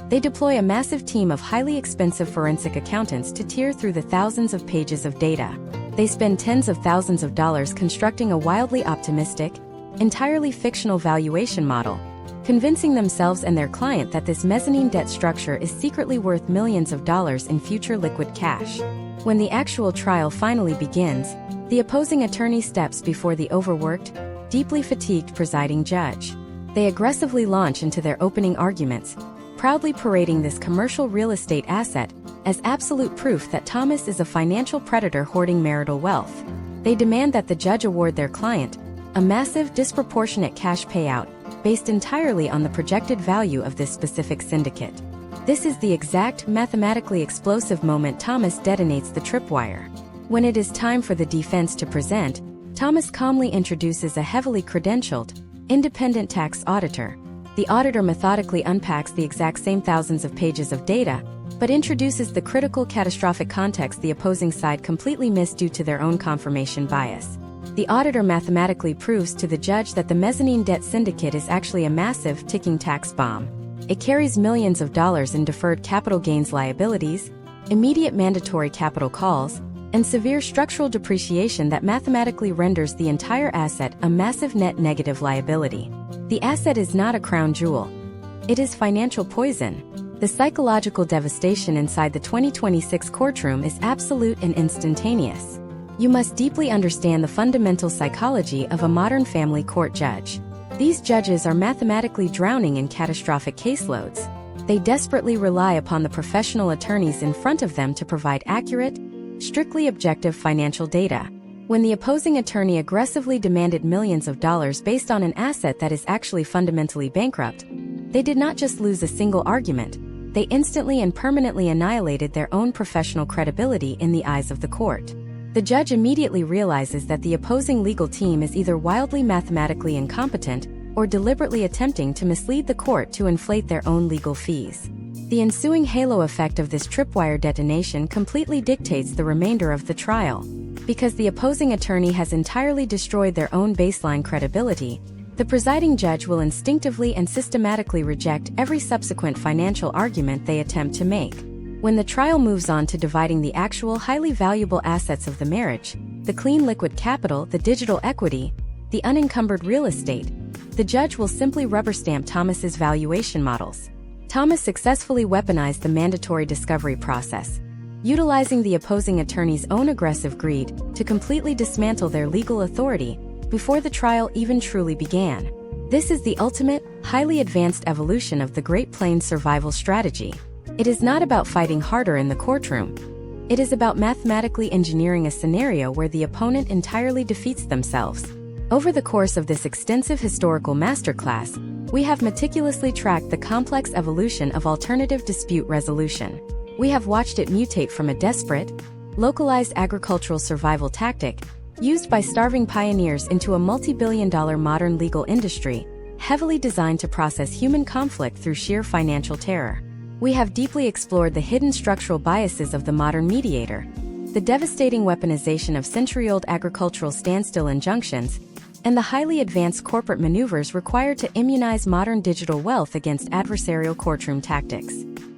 they deploy a massive team of highly expensive forensic accountants to tear through the thousands of pages of data. They spend tens of thousands of dollars constructing a wildly optimistic, entirely fictional valuation model, convincing themselves and their client that this mezzanine debt structure is secretly worth millions of dollars in future liquid cash. When the actual trial finally begins, the opposing attorney steps before the overworked, deeply fatigued presiding judge. They aggressively launch into their opening arguments, proudly parading this commercial real estate asset as absolute proof that Thomas is a financial predator hoarding marital wealth. They demand that the judge award their client a massive, disproportionate cash payout based entirely on the projected value of this specific syndicate. This is the exact, mathematically explosive moment Thomas detonates the tripwire. When it is time for the defense to present, Thomas calmly introduces a heavily credentialed, independent tax auditor. The auditor methodically unpacks the exact same thousands of pages of data, but introduces the critical catastrophic context the opposing side completely missed due to their own confirmation bias. The auditor mathematically proves to the judge that the mezzanine debt syndicate is actually a massive, ticking tax bomb. It carries millions of dollars in deferred capital gains liabilities, immediate mandatory capital calls, and severe structural depreciation that mathematically renders the entire asset a massive net negative liability. The asset is not a crown jewel. It is financial poison. The psychological devastation inside the 2026 courtroom is absolute and instantaneous. You must deeply understand the fundamental psychology of a modern family court judge. These judges are mathematically drowning in catastrophic caseloads. They desperately rely upon the professional attorneys in front of them to provide accurate, strictly objective financial data. When the opposing attorney aggressively demanded millions of dollars based on an asset that is actually fundamentally bankrupt, they did not just lose a single argument, they instantly and permanently annihilated their own professional credibility in the eyes of the court. The judge immediately realizes that the opposing legal team is either wildly mathematically incompetent or deliberately attempting to mislead the court to inflate their own legal fees. The ensuing halo effect of this tripwire detonation completely dictates the remainder of the trial. Because the opposing attorney has entirely destroyed their own baseline credibility, the presiding judge will instinctively and systematically reject every subsequent financial argument they attempt to make. When the trial moves on to dividing the actual highly valuable assets of the marriage, the clean liquid capital, the digital equity, the unencumbered real estate, the judge will simply rubber stamp Thomas's valuation models. Thomas successfully weaponized the mandatory discovery process, utilizing the opposing attorney's own aggressive greed to completely dismantle their legal authority before the trial even truly began. This is the ultimate, highly advanced evolution of the Great Plains survival strategy. It is not about fighting harder in the courtroom. It is about mathematically engineering a scenario where the opponent entirely defeats themselves. Over the course of this extensive historical masterclass, we have meticulously tracked the complex evolution of alternative dispute resolution. We have watched it mutate from a desperate, localized agricultural survival tactic used by starving pioneers into a multi-billion-dollar modern legal industry, heavily designed to process human conflict through sheer financial terror. We have deeply explored the hidden structural biases of the modern mediator, the devastating weaponization of century-old agricultural standstill injunctions, and the highly advanced corporate maneuvers required to immunize modern digital wealth against adversarial courtroom tactics.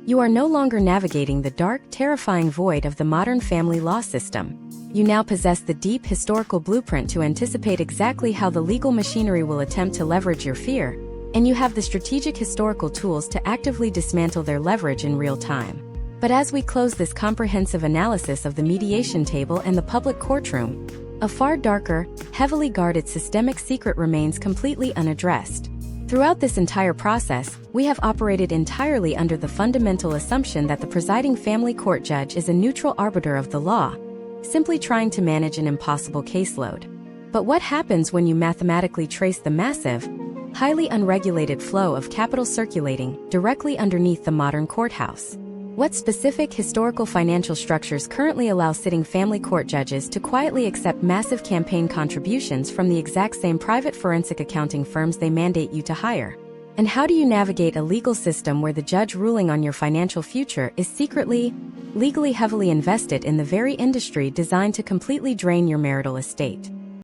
You are no longer navigating the dark, terrifying void of the modern family law system. You now possess the deep historical blueprint to anticipate exactly how the legal machinery will attempt to leverage your fear, and you have the strategic historical tools to actively dismantle their leverage in real time. But as we close this comprehensive analysis of the mediation table and the public courtroom, a far darker, heavily guarded systemic secret remains completely unaddressed. Throughout this entire process, we have operated entirely under the fundamental assumption that the presiding family court judge is a neutral arbiter of the law, simply trying to manage an impossible caseload. But what happens when you mathematically trace the massive, highly unregulated flow of capital circulating directly underneath the modern courthouse? What specific historical financial structures currently allow sitting family court judges to quietly accept massive campaign contributions from the exact same private forensic accounting firms they mandate you to hire? And how do you navigate a legal system where the judge ruling on your financial future is secretly, legally heavily invested in the very industry designed to completely drain your marital estate?